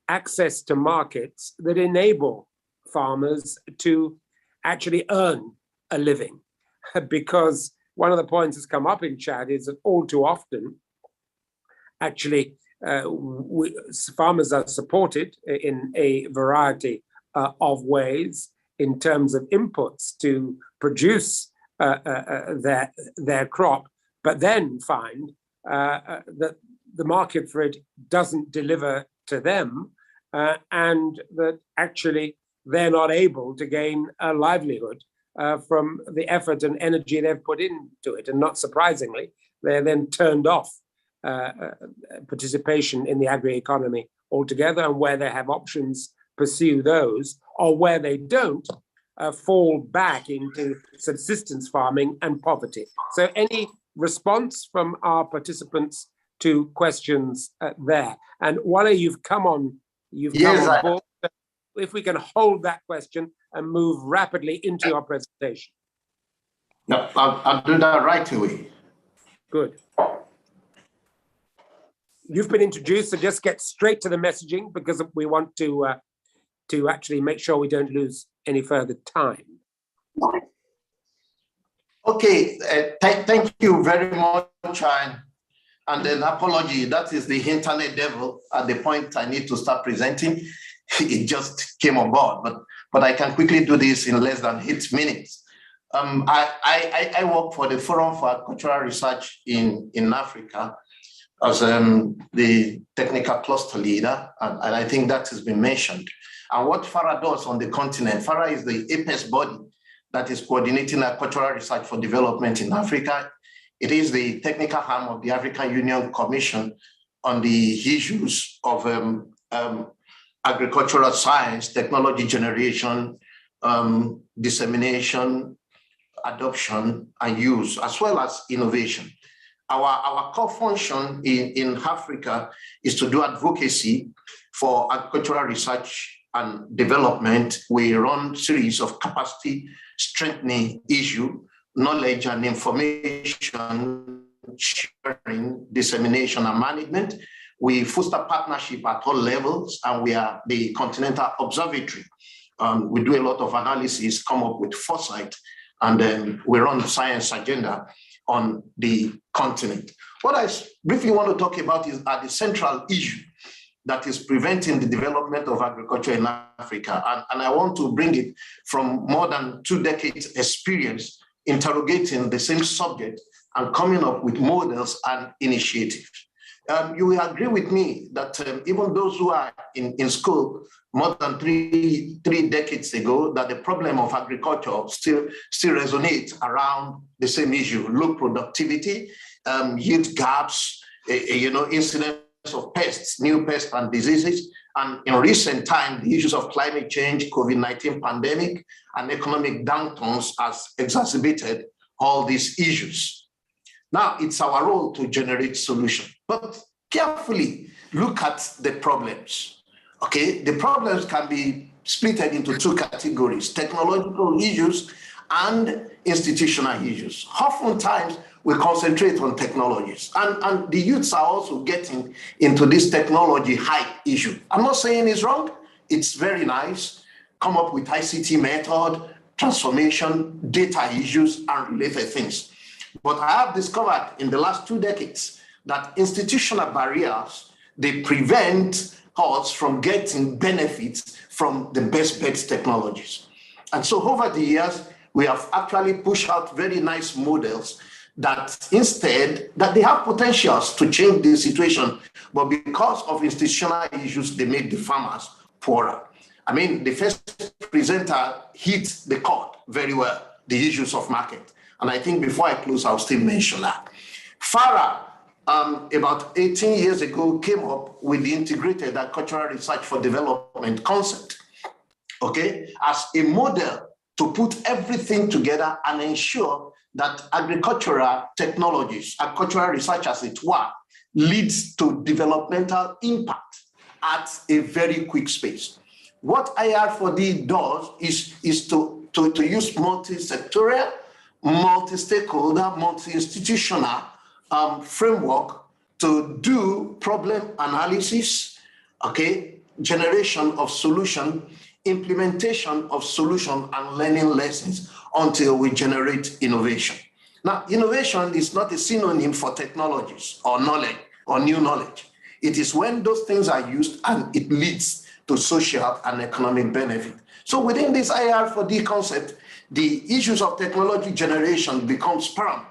access to markets that enable farmers to actually earn a living. Because one of the points that's come up in chat is that all too often, actually, farmers are supported in a variety of ways in terms of inputs to produce their crop, but then find that the market for it doesn't deliver to them, and that actually they're not able to gain a livelihood from the effort and energy they've put into it. And not surprisingly, they're then turned off participation in the agri-economy altogether, and where they have options, pursue those, or where they don't, fall back into subsistence farming and poverty. So any response from our participants to questions there? And Wale, you've come on board. If we can hold that question and move rapidly into your presentation. No, I'll do that right away. Good. You've been introduced, so just get straight to the messaging, because we want to actually make sure we don't lose any further time. Okay, thank you very much, and an apology. That is the internet devil at the point I need to start presenting. It just came on board, but I can quickly do this in less than 8 minutes. I work for the Forum for Agricultural Research in Africa as the technical cluster leader, and I think that has been mentioned. And what FARA does on the continent, FARA is the apex body that is coordinating agricultural research for development in Africa. It is the technical arm of the African Union Commission on the issues of agricultural science, technology generation, dissemination, adoption, and use, as well as innovation. Our core function in Africa is to do advocacy for agricultural research and development. We run series of capacity strengthening issue, knowledge and information sharing, dissemination and management. We foster partnership at all levels, and we are the Continental Observatory. We do a lot of analysis, come up with foresight, and then we run the science agenda on the continent. What I briefly want to talk about is the central issue that is preventing the development of agriculture in Africa. And I want to bring it from more than 2 decades experience interrogating the same subject and coming up with models and initiatives. You will agree with me that even those who are in school more than three decades ago, that the problem of agriculture still resonates around the same issue: low productivity, yield gaps, incidence of pests, new pests and diseases. And in recent time, the issues of climate change, COVID-19 pandemic, and economic downturns has exacerbated all these issues. Now, it's our role to generate solutions, but carefully look at the problems, okay? The problems can be split into 2 categories: technological issues and institutional issues. Oftentimes, we concentrate on technologies, and the youths are also getting into this technology hype issue. I'm not saying it's wrong, it's very nice. Come up with ICT method, transformation, data issues, and related things. But I have discovered in the last 2 decades that institutional barriers, they prevent us from getting benefits from the best technologies. And so over the years, we have actually pushed out very nice models that instead, that they have potentials to change the situation, but because of institutional issues, they make the farmers poorer. I mean, the first presenter hit the chord very well, the issues of market. And I think before I close, I'll still mention that. FARA, about 18 years ago, came up with the Integrated Agricultural Research for Development concept, okay, as a model to put everything together and ensure that agricultural technologies, agricultural research as it were, leads to developmental impact at a very quick space. What IR4D does is to use multi-sectorial, multi-stakeholder, multi-institutional framework to do problem analysis, okay, generation of solution, implementation of solution, and learning lessons until we generate innovation. Now, innovation is not a synonym for technologies or knowledge or new knowledge. It is when those things are used and it leads to social and economic benefit. So within this IR4D concept, the issues of technology generation becomes paramount.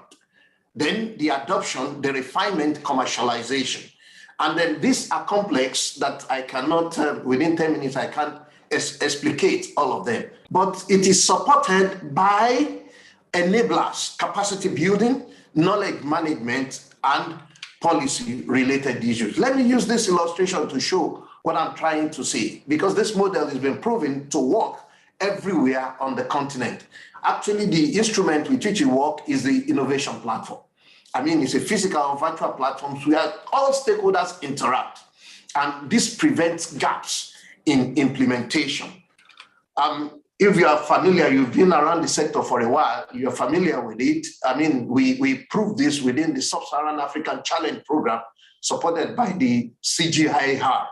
Then the adoption, the refinement, commercialization. And then these are complex that I cannot, within 10 minutes, I can't explicate all of them. But it is supported by enablers, capacity building, knowledge management, and policy-related issues. Let me use this illustration to show what I'm trying to say, because this model has been proven to work everywhere on the continent. Actually, the instrument with which it works is the innovation platform. I mean, it's a physical or virtual platform where all stakeholders interact, and this prevents gaps in implementation. If you are familiar, you've been around the sector for a while, you're familiar with it. I mean, we proved this within the Sub-Saharan African Challenge Program supported by the CGIAR,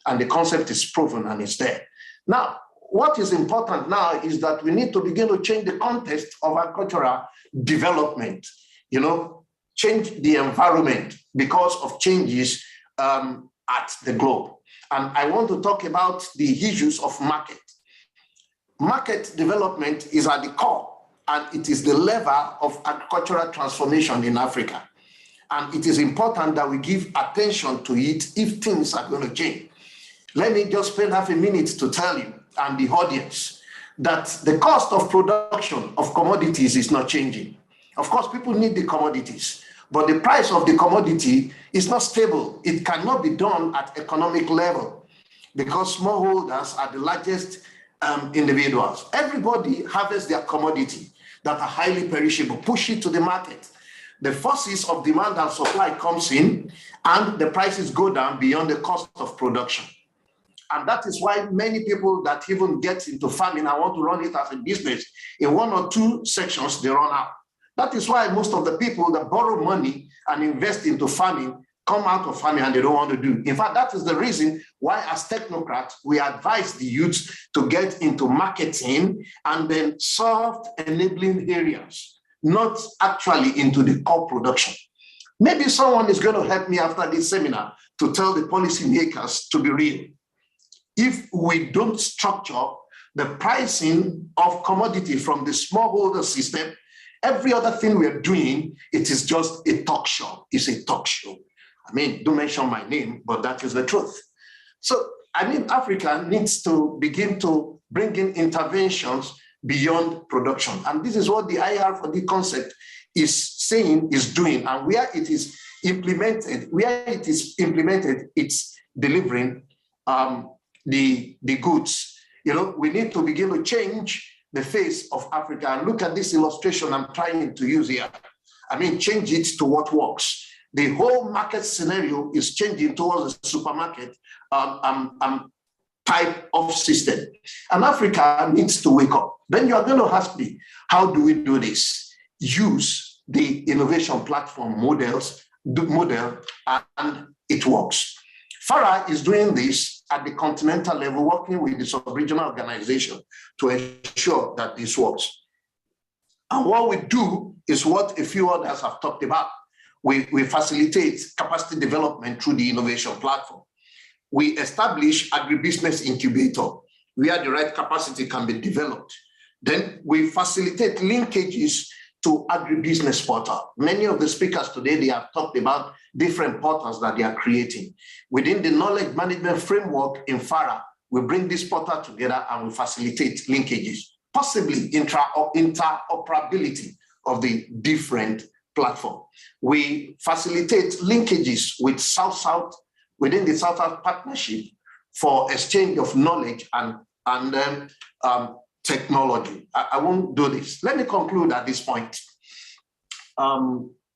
and the concept is proven and it's there. Now, what is important now is that we need to begin to change the context of agricultural development, you know, change the environment because of changes at the globe. And I want to talk about the issues of market. Market development is at the core, and it is the lever of agricultural transformation in Africa. And it is important that we give attention to it if things are going to change. Let me just spend half a minute to tell you and the audience that the cost of production of commodities is not changing. Of course, people need the commodities, but the price of the commodity is not stable. It cannot be done at economic level because smallholders are the largest individuals. Everybody harvests their commodity that are highly perishable, push it to the market. The forces of demand and supply comes in and the prices go down beyond the cost of production. And that is why many people that even get into farming and want to run it as a business, in one or two sections, they run out. That is why most of the people that borrow money and invest into farming come out of farming and they don't want to do. In fact, that is the reason why as technocrats, we advise the youths to get into marketing and then soft enabling areas, not actually into the core production. Maybe someone is going to help me after this seminar to tell the policymakers to be real. If we don't structure the pricing of commodity from the smallholder system, every other thing we're doing, it is just a talk show. It's a talk show. I mean, don't mention my name, but that is the truth. So, I mean, Africa needs to begin to bring in interventions beyond production. And this is what the IR4D concept is saying, is doing. And where it is implemented, it's delivering the goods. You know, we need to begin to change the face of Africa. And look at this illustration I'm trying to use here. I mean, change it to what works. The whole market scenario is changing towards a supermarket type of system. And Africa needs to wake up. Then you are going to ask me, how do we do this? Use the innovation platform model, and it works. FARA is doing this at the continental level, working with the sub-regional organization to ensure that this works. And what we do is what a few others have talked about. We facilitate capacity development through the innovation platform. We establish agribusiness incubator where the right capacity can be developed. Then we facilitate linkages to agribusiness portal. Many of the speakers today, they have talked about different portals that they are creating. Within the knowledge management framework in FARA, we bring this portal together and we facilitate linkages, possibly interoperability of the different platforms. We facilitate linkages with South-South within the South-South partnership for exchange of knowledge and technology. I won't do this. Let me conclude at this point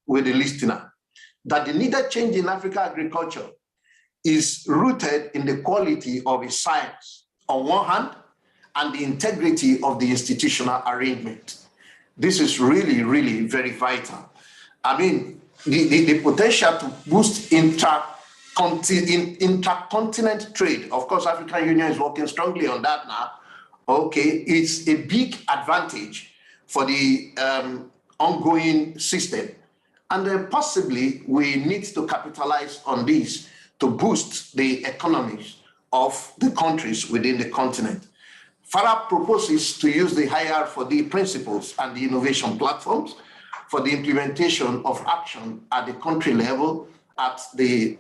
with the listener that the needed change in African agriculture is rooted in the quality of its science on one hand and the integrity of the institutional arrangement. This is really, really very vital. I mean, the potential to boost intercontinental trade, of course, African Union is working strongly on that now. Okay, it's a big advantage for the ongoing system. And then possibly we need to capitalize on this to boost the economies of the countries within the continent. FARA proposes to use the IR4D principles and the innovation platforms for the implementation of action at the country level, at the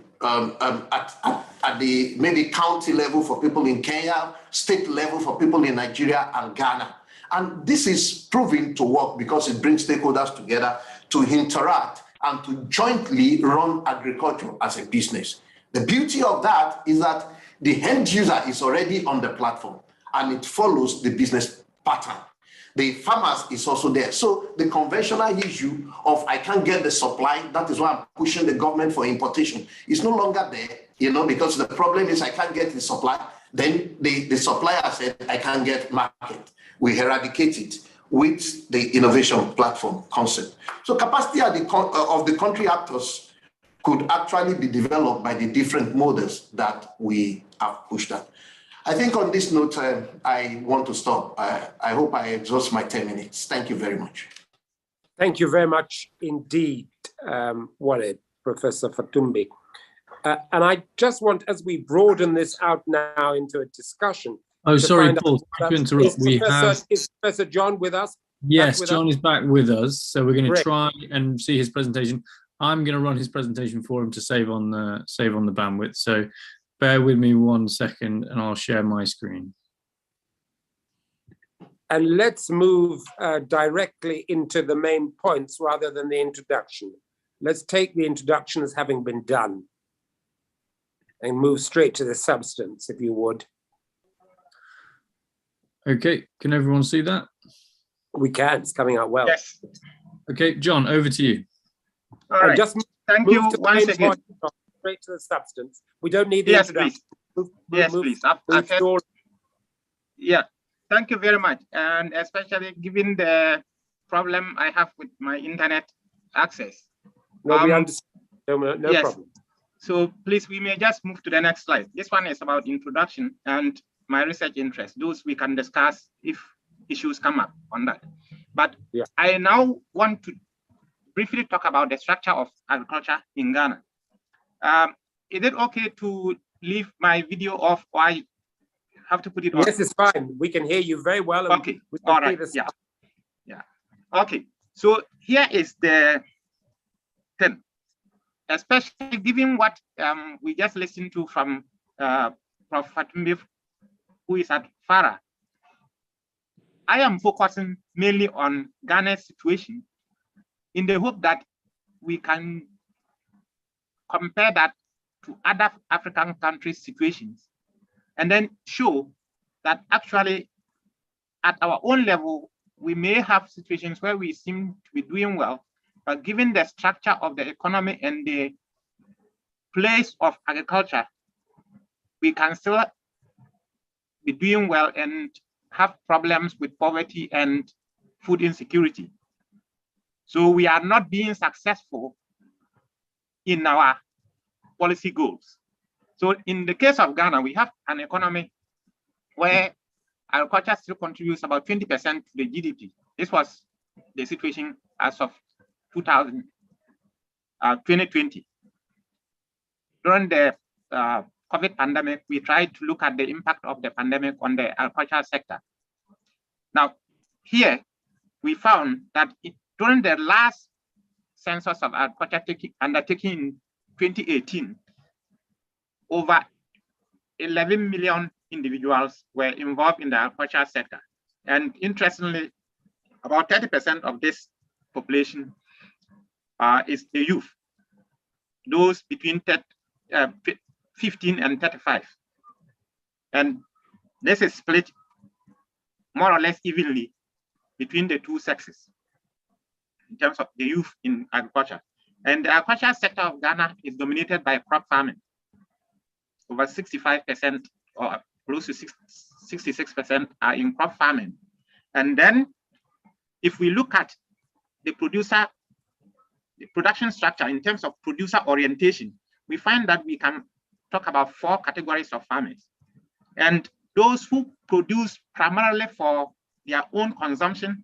maybe county level for people in Kenya, state level for people in Nigeria and Ghana. And this is proving to work because it brings stakeholders together to interact and to jointly run agriculture as a business. The beauty of that is that the end user is already on the platform and it follows the business pattern. The farmers is also there. So the conventional issue of I can't get the supply, that is why I'm pushing the government for importation, is no longer there, because the problem is I can't get the supply. Then the supplier said I can't get market. We eradicate it with the innovation platform concept. So capacity of the country actors could actually be developed by the different models that we have pushed at. I think on this note, I want to stop. I hope I exhaust my 10 minutes. Thank you very much. Thank you very much indeed, Walid, Professor Fatumbi. And I just want, as we broaden this out now into a discussion. Oh, sorry, Paul, to interrupt. Is Professor John with us? Yes, John is back with us. So we're going to try and see his presentation. I'm going to run his presentation for him to save on the bandwidth. So bear with me 1 second and I'll share my screen. And let's move directly into the main points rather than the introduction. Let's take the introduction as having been done and move straight to the substance, if you would. Okay, can everyone see that? We can, it's coming out well. Yes. Okay, John, over to you. All right, just thank you once again. Straight to the substance. We don't need the introduction. Please. Yeah, thank you very much. And especially given the problem I have with my internet access. No, we understand. No yes. problem. So please, we may just move to the next slide. This one is about introduction and my research interests. Those we can discuss if issues come up on that. But I now want to briefly talk about the structure of agriculture in Ghana. Is it okay to leave my video off or I have to put it on? Yes, it's fine. We can hear you very well. Okay, all right, yeah. Okay, so here is the thing. Especially given what we just listened to from Prof. Fatumbi, who is at FARA. I am focusing mainly on Ghana's situation in the hope that we can compare that to other African countries' situations and then show that actually at our own level, we may have situations where we seem to be doing well, but given the structure of the economy and the place of agriculture, we can still be doing well and have problems with poverty and food insecurity. So we are not being successful in our policy goals. So in the case of Ghana, we have an economy where agriculture still contributes about 20% to the GDP. This was the situation as of 2020. During the COVID pandemic, we tried to look at the impact of the pandemic on the agricultural sector. Now, here we found that during the last census of agriculture undertaken in 2018, over 11 million individuals were involved in the agricultural sector. And interestingly, about 30% of this population is the youth, those between 15 and 35. And this is split more or less evenly between the two sexes in terms of the youth in agriculture. And the agricultural sector of Ghana is dominated by crop farming. Over 65% or close to 66% are in crop farming. And then if we look at the production structure in terms of producer orientation, we find that we can talk about 4 categories of farmers. And those who produce primarily for their own consumption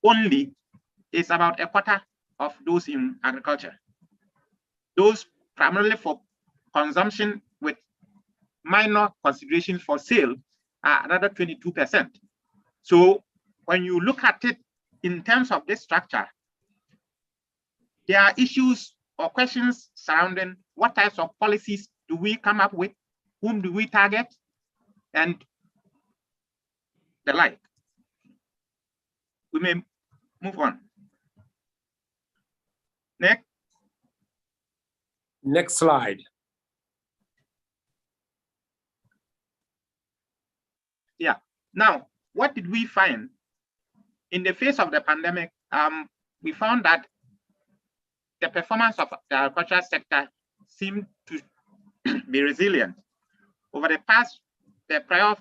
only is about a quarter of those in agriculture. Those primarily for consumption with minor considerations for sale are another 22%. So when you look at it in terms of this structure, there are issues or questions surrounding what types of policies do we come up with, whom do we target, and the like. We may move on. Next slide. Yeah. Now, what did we find? In the face of the pandemic, we found that the performance of the agricultural sector seemed to be resilient. Over the prior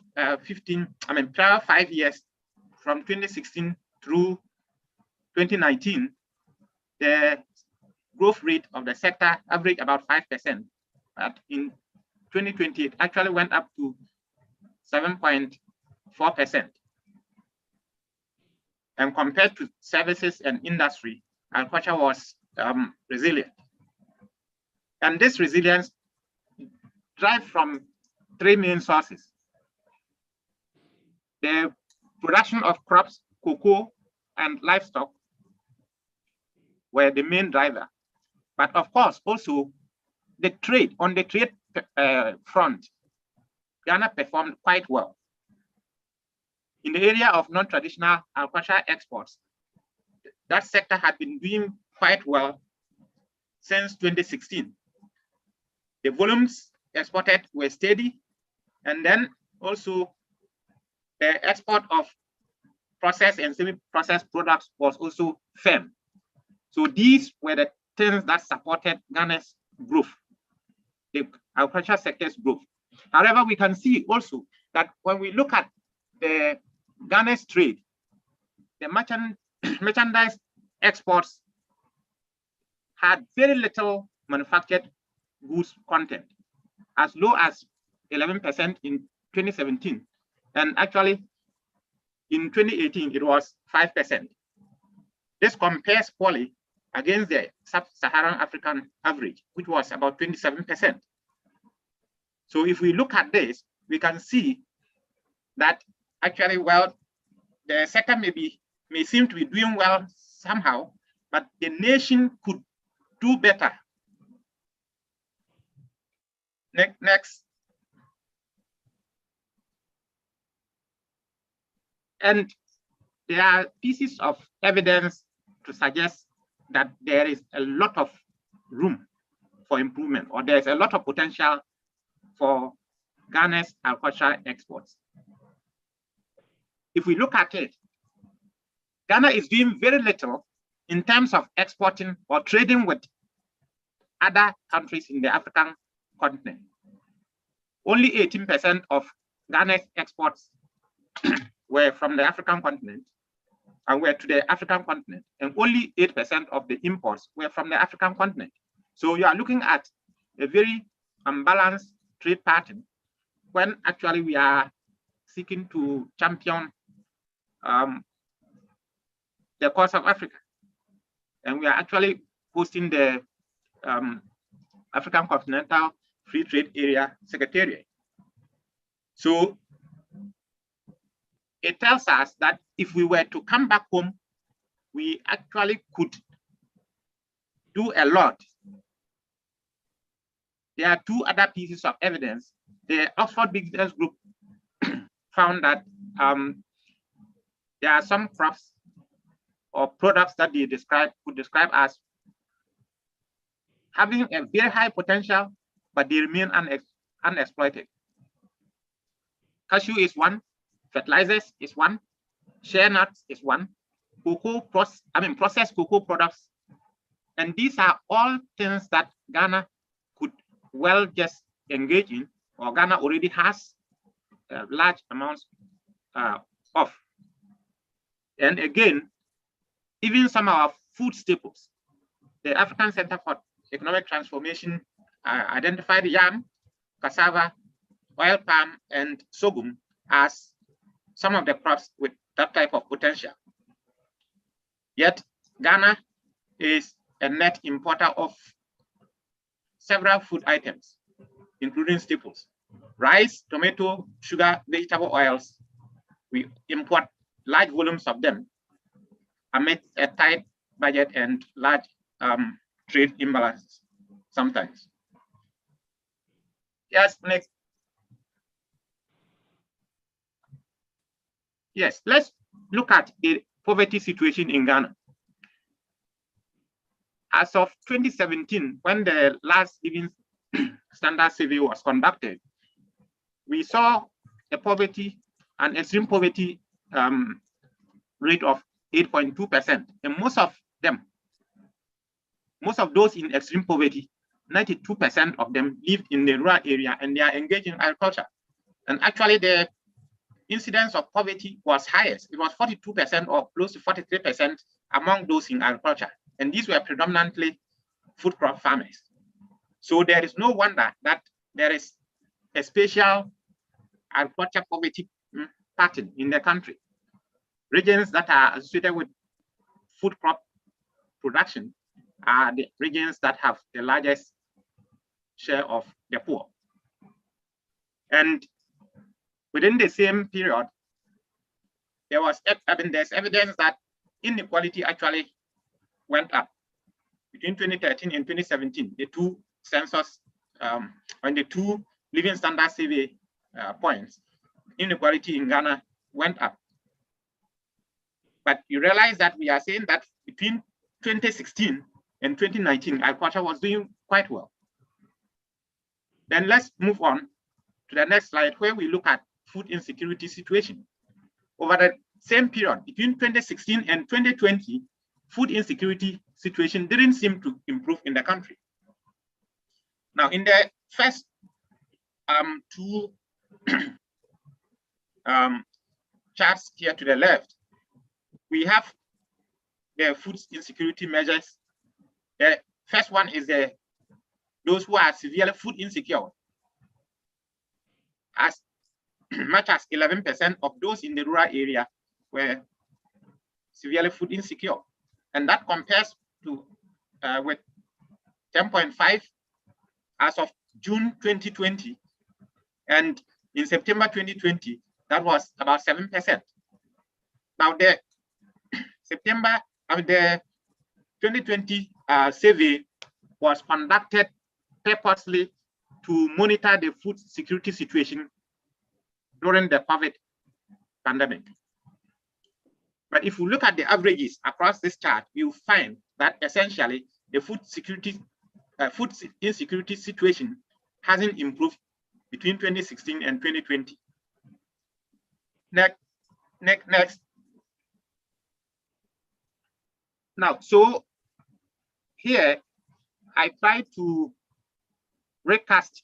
5 years, from 2016 through 2019, the growth rate of the sector averaged about 5%. But in 2020, it actually went up to 7.4%. And compared to services and industry, agriculture was resilient. And this resilience derives from 3 main sources. The production of crops, cocoa, and livestock were the main driver. But of course, also the trade, on the trade front, Ghana performed quite well. In the area of non-traditional agricultural exports, that sector had been doing quite well since 2016. The volumes exported were steady, and then also the export of processed and semi-processed products was also firm. So these were the things that supported Ghana's growth, the agricultural sector's growth. However, we can see also that when we look at the Ghana's trade, the merchandise exports had very little manufactured goods content, as low as 11% in 2017. And actually, in 2018, it was 5%. This compares poorly against the sub-Saharan African average, which was about 27%. So if we look at this, we can see that actually, well, the sector may seem to be doing well somehow, but the nation could do better. Next. And there are pieces of evidence to suggest that there is a lot of room for improvement, or there's a lot of potential for Ghana's agricultural exports. If we look at it, Ghana is doing very little in terms of exporting or trading with other countries in the African continent. Only 18% of Ghana's exports were from the African continent and were to the African continent, and only 8% of the imports were from the African continent. So you are looking at a very unbalanced trade pattern when actually we are seeking to champion the cause of Africa. And we are actually hosting the African Continental Free Trade Area Secretariat. So it tells us that if we were to come back home, we actually could do a lot there are two other pieces of evidence. The Oxford Business Group found that there are some crops or products that they could describe as having a very high potential, but they remain unexploited. Cashew is one, fertilizers is one, shea nuts is one, processed cocoa products. And these are all things that Ghana could well just engage in, or Ghana already has large amounts of. And again, even some of our food staples, the African Center for Economic Transformation identified yam, cassava, oil palm, and sorghum as some of the crops with that type of potential. Yet Ghana is a net importer of several food items, including staples: rice, tomato, sugar, vegetable oils. We import large volumes of them amid a tight budget and large trade imbalances sometimes. Yes, next. Yes, let's look at the poverty situation in Ghana. As of 2017, when the last living standard survey was conducted, we saw an extreme poverty rate of 8.2%. And most of those in extreme poverty, 92% of them lived in the rural area and they are engaged in agriculture. And actually the incidence of poverty was highest. It was 42% or close to 43% among those in agriculture. And these were predominantly food crop farmers. So there is no wonder that there is a special agriculture poverty pattern in the country. Regions that are associated with food crop production are the regions that have the largest share of the poor. And within the same period, there's evidence that inequality actually went up between 2013 and 2017. The two census on the two living standard survey points, inequality in Ghana went up. But you realize that we are saying that between 2016 and 2019, agriculture was doing quite well. Then let's move on to the next slide, where we look at food insecurity situation. Over the same period, between 2016 and 2020, food insecurity situation didn't seem to improve in the country. Now, in the first two charts here to the left, we have the food insecurity measures. The first one is those who are severely food insecure. As much as 11% of those in the rural area were severely food insecure. And that compares to with 10.5 as of June 2020. And in September 2020, that was about 7%. Now the the 2020 survey was conducted purposely to monitor the food security situation during the COVID pandemic. But if you look at the averages across this chart, you find that essentially the food insecurity situation hasn't improved between 2016 and 2020. Next. Now, so here I try to recast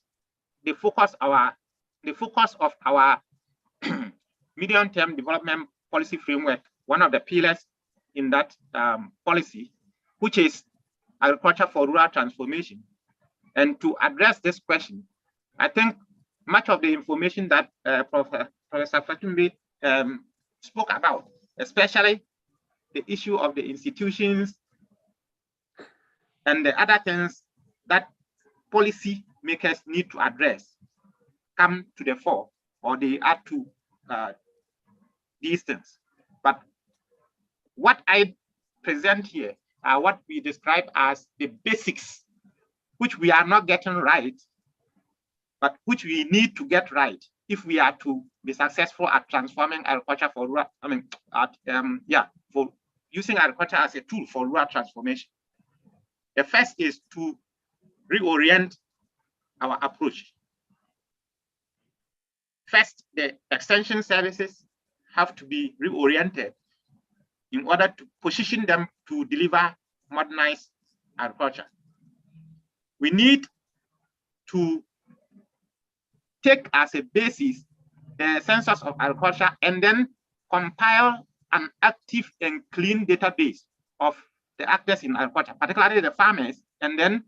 the focus of our medium-term development policy framework, one of the pillars in that policy, which is agriculture for rural transformation. And to address this question, I think much of the information that Professor Fatumbi spoke about, especially the issue of the institutions and the other things that policy makers need to address, come to the fore, or they add to these things. But what I present here are what we describe as the basics, which we are not getting right but which we need to get right if we are to be successful at transforming agriculture for rural, for using agriculture as a tool for rural transformation. The first is to reorient our approach. First, the extension services have to be reoriented in order to position them to deliver modernized agriculture. We need to take as a basis the census of agriculture and then compile an active and clean database of the actors in agriculture, particularly the farmers, and then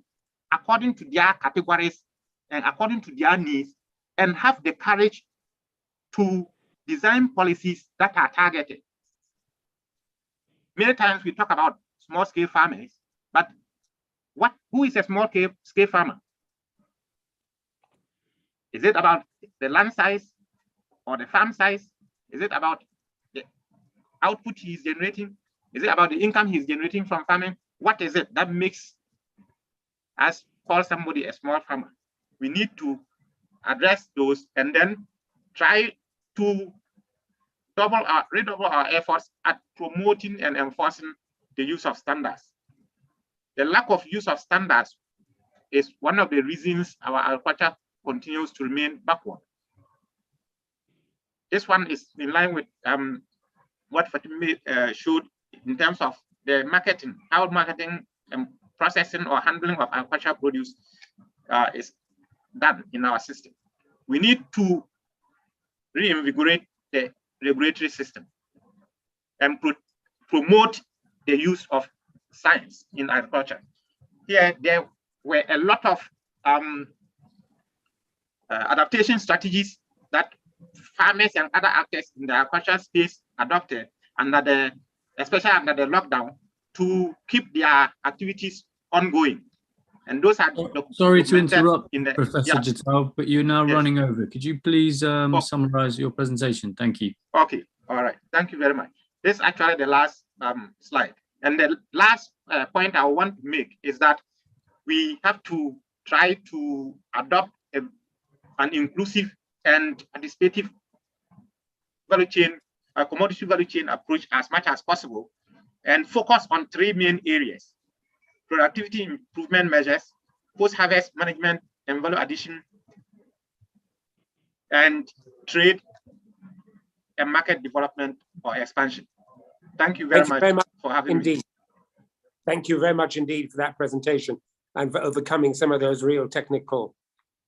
according to their categories and according to their needs, and have the courage to design policies that are targeted. Many times we talk about small-scale farmers, but who is a small-scale farmer? Is it about the land size or the farm size? Is it about the output he's generating? Is it about the income he's generating from farming? What is it that makes us call somebody a small farmer? We need to address those and then try to redouble our efforts at promoting and enforcing the use of standards. The lack of use of standards is one of the reasons our agriculture continues to remain backward. This one is in line with what Fatima showed in terms of the marketing, how marketing and processing or handling of agricultural produce is done in our system. We need to reinvigorate the regulatory system and promote the use of science in agriculture. Here, there were a lot of adaptation strategies that farmers and other actors in the agricultural space adopted especially under the lockdown, to keep their activities ongoing. And those are sorry to interrupt, Professor Jatal, but you're now running over. Could you please summarize your presentation? Thank you. Okay, all right. Thank you very much. This is actually the last slide. And the last point I want to make is that we have to try to adopt an inclusive and participative value chain, commodity value chain approach as much as possible, and focus on three main areas: productivity improvement measures, post-harvest management and value addition, and trade and market development or expansion. Thank you very much for having me. Thank you very much indeed for that presentation and for overcoming some of those real technical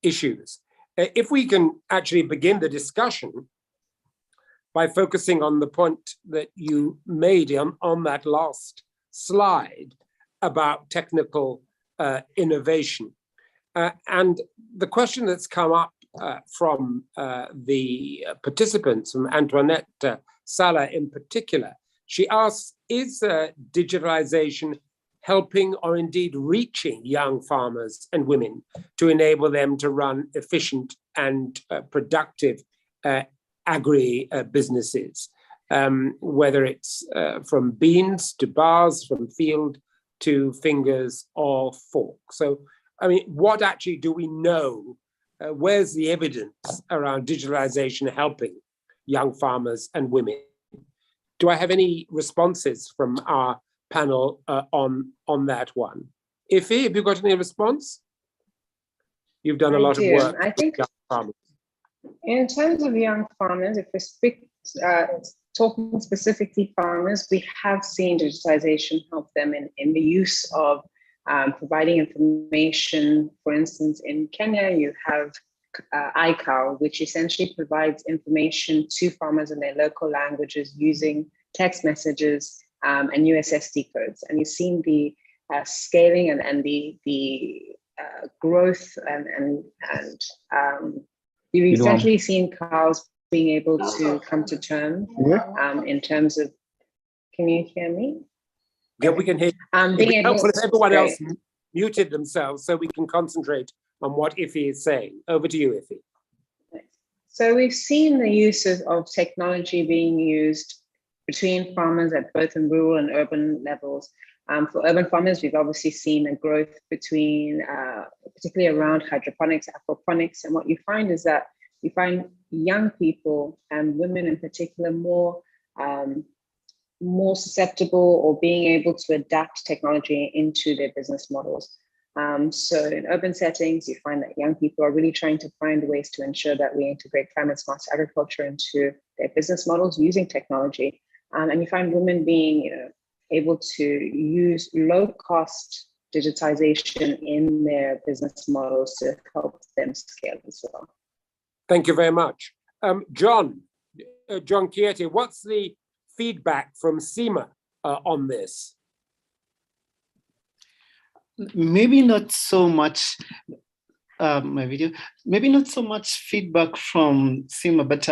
issues. If we can actually begin the discussion by focusing on the point that you made on that last slide about technical innovation. And the question that's come up from the participants, from Antoinette Sala in particular, she asks, is digitalization helping or indeed reaching young farmers and women to enable them to run efficient and productive agri-businesses, whether it's from beans to bars, from field to fingers or fork? So, I mean, what actually do we know? Where's the evidence around digitalization helping young farmers and women? Do I have any responses from our panel on that one? Ife, have you got any response? You've done a lot of work. I think in terms of young farmers, if we speak, talking specifically farmers, we have seen digitization help them in the use of providing information. For instance, in Kenya, you have iCow, which essentially provides information to farmers in their local languages using text messages and USSD codes. And you've seen the scaling and the growth and you've essentially seen cows being able to come to terms in terms of, can you hear me? Yeah, we can hear you. Being able to, if everyone else muted themselves so we can concentrate on what Ife is saying. Over to you, Ife. So we've seen the use of technology being used between farmers at both in rural and urban levels. For urban farmers, we've obviously seen a growth between, particularly around hydroponics, aquaponics. And what you find is that you find young people and women in particular more susceptible or being able to adapt technology into their business models. So in urban settings, you find that young people are really trying to find ways to ensure that we integrate climate smart agriculture into their business models using technology. And you find women being able to use low-cost digitization in their business models to help them scale as well. Thank you very much. John Chieti, what's the feedback from CIMA on this? Maybe not so much maybe not so much feedback from CIMA, but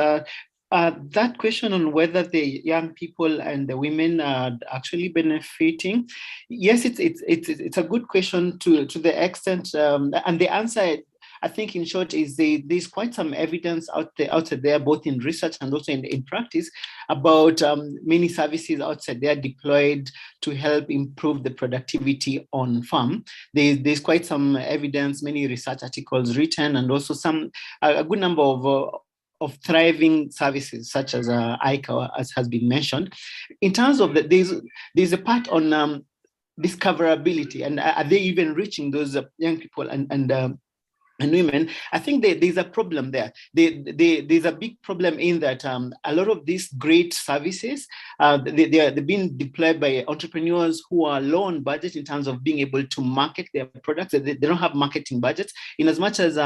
that question on whether the young people and the women are actually benefiting, yes, it's a good question to the extent, and the answer, I think, in short, is there's quite some evidence out there, both in research and also in practice, about many services outside there deployed to help improve the productivity on farm. There's quite some evidence, many research articles written, and also a good number of thriving services such as ICA, as has been mentioned. In terms of there's a part on discoverability, and are they even reaching those young people and women? I think there's a problem there. There's a big problem in that a lot of these great services, they're being deployed by entrepreneurs who are low on budget in terms of being able to market their products. They don't have marketing budgets, in as much as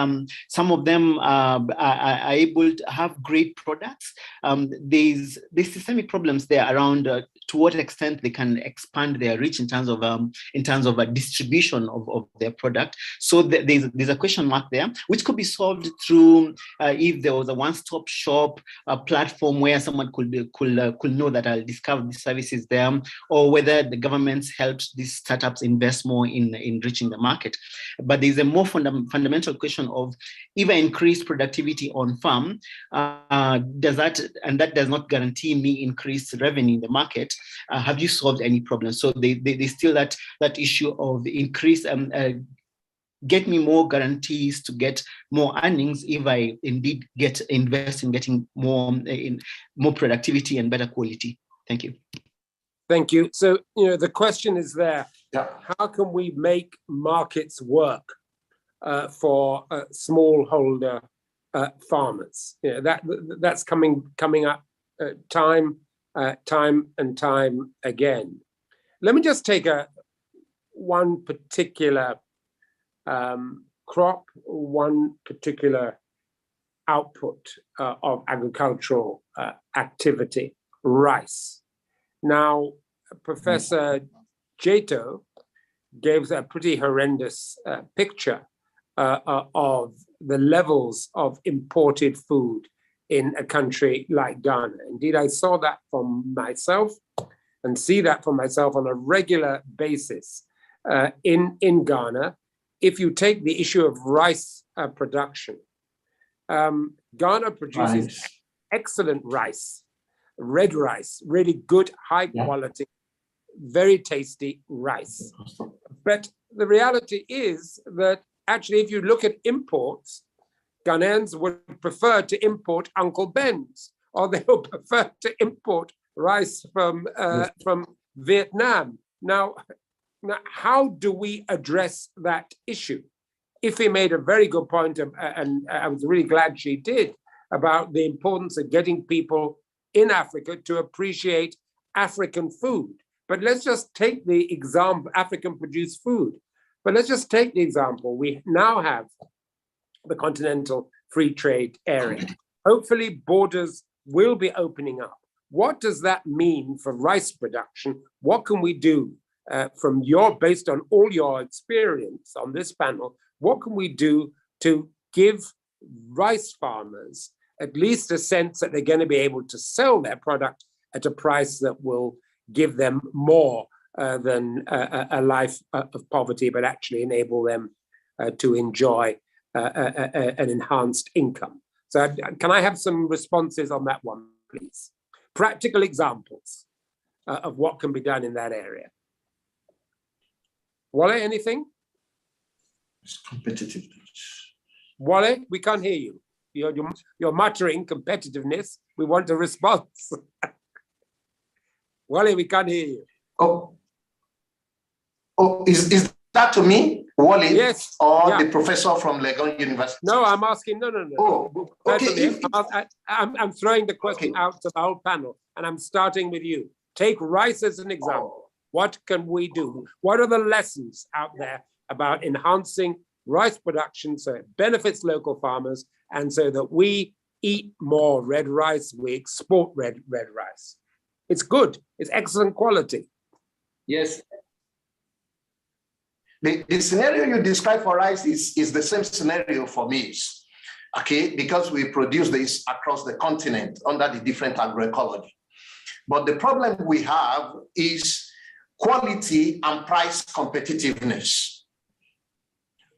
some of them are able to have great products. There's systemic problems there around to what extent they can expand their reach in terms of a distribution of their product. So there's a question mark there, which could be solved through if there was a one-stop shop platform where someone could know that I'll discover these services there, or whether the government helps these startups invest more in reaching the market. But there's a more fundamental question of if I increase productivity on farm, that does not guarantee me increased revenue in the market. Have you solved any problems? So they still that issue of increase get me more guarantees to get more earnings if I indeed invest in getting more productivity and better quality. Thank you. Thank you. So the question is there. Yeah. How can we make markets work for smallholder farmers? That's coming up time and time again. Let me just take one particular crop, one particular output of agricultural activity, rice. Now, Professor Jato gave a pretty horrendous picture of the levels of imported food in a country like Ghana. Indeed, I saw that for myself and see that for myself on a regular basis in Ghana. If you take the issue of rice production, Ghana produces excellent rice, red rice, really good, high quality, very tasty rice. But the reality is that actually, if you look at imports, Ghanaians would prefer to import Uncle Ben's, or they would prefer to import rice from Vietnam. Now, how do we address that issue? Ife made a very good point, and I was really glad she did, about the importance of getting people in Africa to appreciate African food. But let's just take the example, African-produced food. But let's just take the example. We now have the Continental Free Trade Area. Hopefully, borders will be opening up. What does that mean for rice production? What can we do based on all your experience on this panel, what can we do to give rice farmers at least a sense that they're going to be able to sell their product at a price that will give them more than a life of poverty, but actually enable them to enjoy an enhanced income? So can I have some responses on that one, please? practical examples of what can be done in that area. Wale, anything? It's competitiveness. Wale, we can't hear you. You're muttering competitiveness. We want a response. Wale, we can't hear you. Is that to me, Wally? Yes. Or yeah. the professor from Legon University? No, I'm asking, no. Oh, okay. I'm throwing the question out to the whole panel, and I'm starting with you. Take rice as an example. What can we do? What are the lessons out there about enhancing rice production so it benefits local farmers and so that we eat more red rice, we export red rice? It's good, it's excellent quality. Yes. The scenario you describe for rice is the same scenario for maize, okay? Because we produce this across the continent under the different agroecology. But the problem we have is quality and price competitiveness.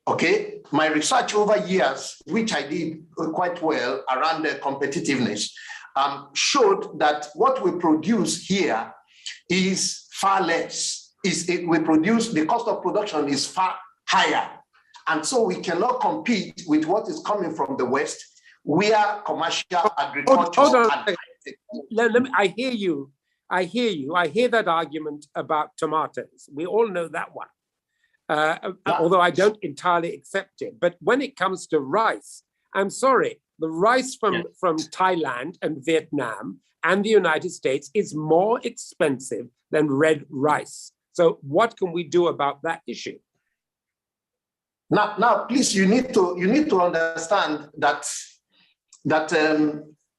Okay, my research over years, which I did quite well around the competitiveness, showed that what we produce here is far less. The cost of production is far higher. And so we cannot compete with what is coming from the West, where commercial agriculture. Hold on. I hear you. I hear that argument about tomatoes. We all know that one. Although I don't entirely accept it. But when it comes to rice, I'm sorry, the rice from Thailand and Vietnam and the United States is more expensive than red rice. So what can we do about that issue? Now, please, you need to understand that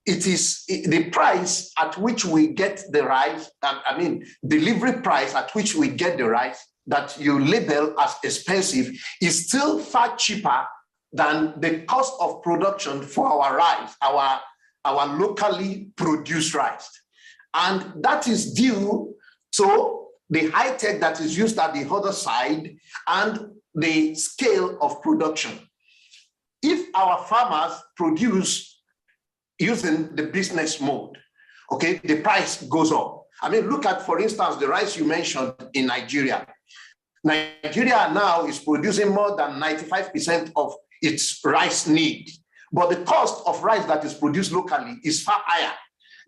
it is the price at which we get the rice. Delivery price at which we get the rice that you label as expensive is still far cheaper than the cost of production for our rice, our locally produced rice. And that is due to the high tech that is used at the other side and the scale of production. If our farmers produce using the business mode, okay, the price goes up. Look at, for instance, the rice you mentioned in Nigeria. Nigeria now is producing more than 95% of its rice need, but the cost of rice that is produced locally is far higher.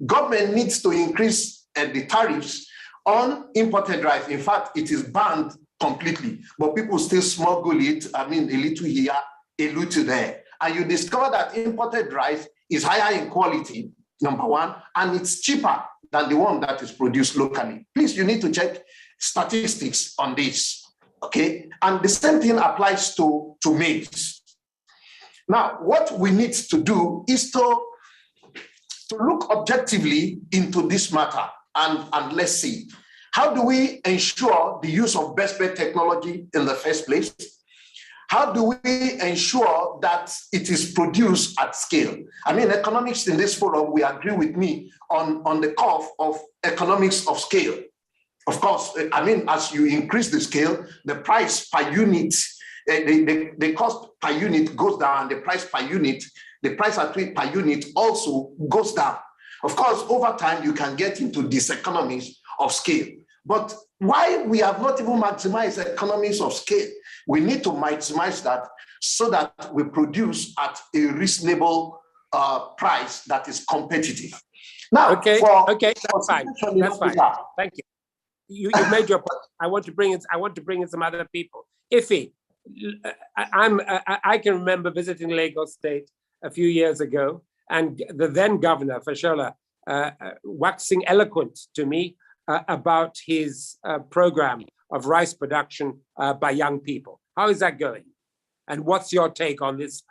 Government needs to increase the tariffs on imported rice. In fact, it is banned completely, but people still smuggle it, a little here, a little there. And you discover that imported rice is higher in quality, number one, and it's cheaper than the one that is produced locally. Please, you need to check statistics on this, okay? And the same thing applies to maize. Now, what we need to do is to look objectively into this matter and let's see, how do we ensure the use of best technology in the first place? How do we ensure that it is produced at scale? Economics in this forum, we agree with me on the curve of economics of scale. Of course, as you increase the scale, the price per unit, the cost per unit goes down, the price per unit also goes down. Of course, over time, you can get into diseconomies of scale. But why we have not even maximized economies of scale? We need to maximize that so that we produce at a reasonable price that is competitive. Now, okay, that's fine. That's fine. Thank you. You made your point. I want to bring in some other people. Ife, I can remember visiting Lagos State a few years ago, and the then governor, Fashola, waxing eloquent to me about his program of rice production by young people. How is that going? And what's your take on this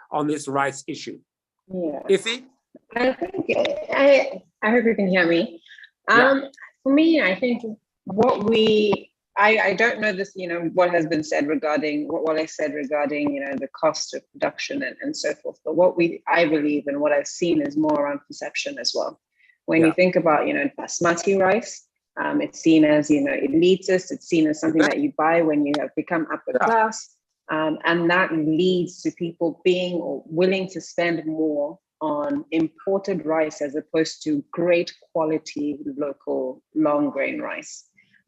rice issue? Yeah. Ife? I think I hope you can hear me. For me, I think I don't know this, what has been said regarding what I said regarding, the cost of production and so forth. But I believe and what I've seen is more around perception as well. When you think about, basmati rice, it's seen as, elitist, it's seen as something that you buy when you have become upper class. And that leads to people being or willing to spend more on imported rice as opposed to great quality local long grain rice.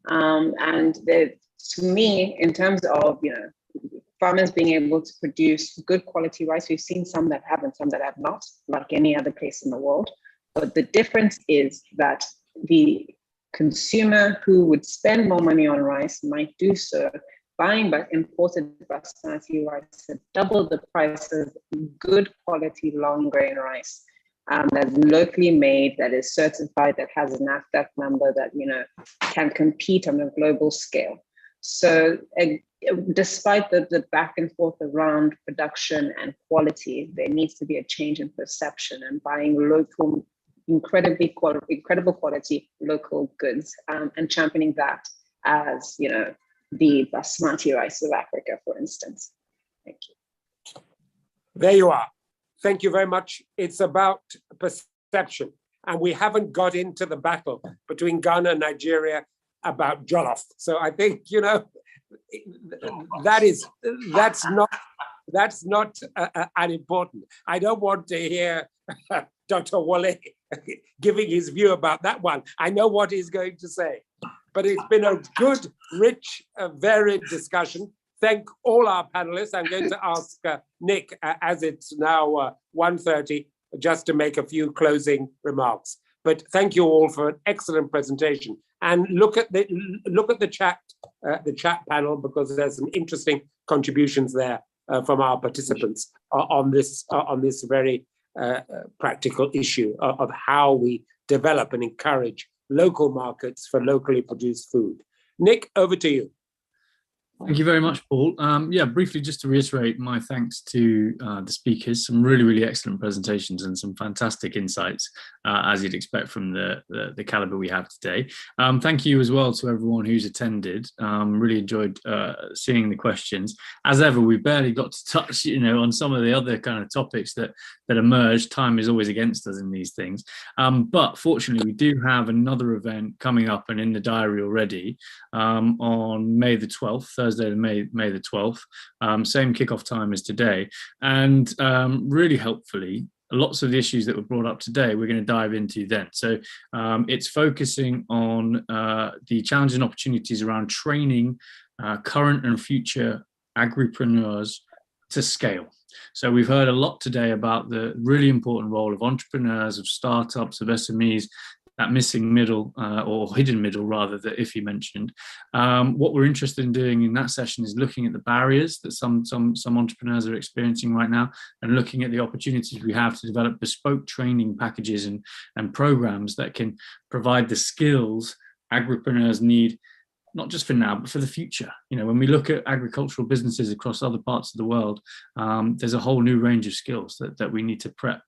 To me, in terms of farmers being able to produce good quality rice, we've seen some that have and some that have not, like any other place in the world. But the difference is that the consumer who would spend more money on rice might do so buying imported basmati rice at double the price of good quality long grain rice that's locally made, that is certified, that has a NAFDAC number, that can compete on a global scale. So despite the back and forth around production and quality, there needs to be a change in perception and buying local, incredible quality local goods, and championing that as the basmati rice of Africa, for instance. Thank you. There you are. Thank you very much. It's about perception, and we haven't got into the battle between Ghana and Nigeria about jollof. So I think that's not unimportant. I don't want to hear Dr. Wale giving his view about that one. I know what he's going to say, but it's been a good, rich, varied discussion. Thank all our panelists. I'm going to ask Nick, as it's now 1:30, just to make a few closing remarks. But thank you all for an excellent presentation. And look at the chat panel, because there's some interesting contributions there from our participants on this very practical issue of how we develop and encourage local markets for locally produced food. Nick, over to you. Thank you very much, Paul. Yeah, briefly, just to reiterate my thanks to the speakers, some really, really excellent presentations and some fantastic insights, as you'd expect from the caliber we have today. Thank you as well to everyone who's attended. Really enjoyed seeing the questions. As ever, we barely got to touch, on some of the other kind of topics that emerged. Time is always against us in these things. But fortunately, we do have another event coming up and in the diary already on May the 12th, Thursday, May the 12th, same kickoff time as today. And really helpfully, lots of the issues that were brought up today, we're going to dive into then. So it's focusing on the challenges and opportunities around training current and future agripreneurs to scale. So we've heard a lot today about the really important role of entrepreneurs, of startups, of SMEs, that missing middle or hidden middle rather, that Iffy mentioned. What we're interested in doing in that session is looking at the barriers that some entrepreneurs are experiencing right now, and looking at the opportunities we have to develop bespoke training packages and programs that can provide the skills agripreneurs need, not just for now, but for the future. When we look at agricultural businesses across other parts of the world, there's a whole new range of skills that we need to prep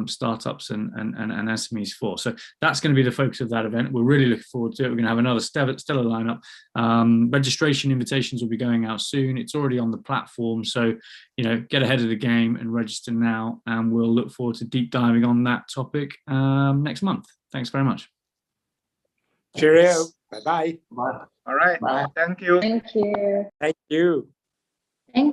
startups and SMEs for. So that's going to be the focus of that event. We're really looking forward to it. We're going to have another stellar lineup. Registration invitations will be going out soon. It's already on the platform, so get ahead of the game and register now, and we'll look forward to deep diving on that topic next month. Thanks very much. Cheerio. Bye-bye. Bye. All right. Bye. Thank you. Thank you. Thank you.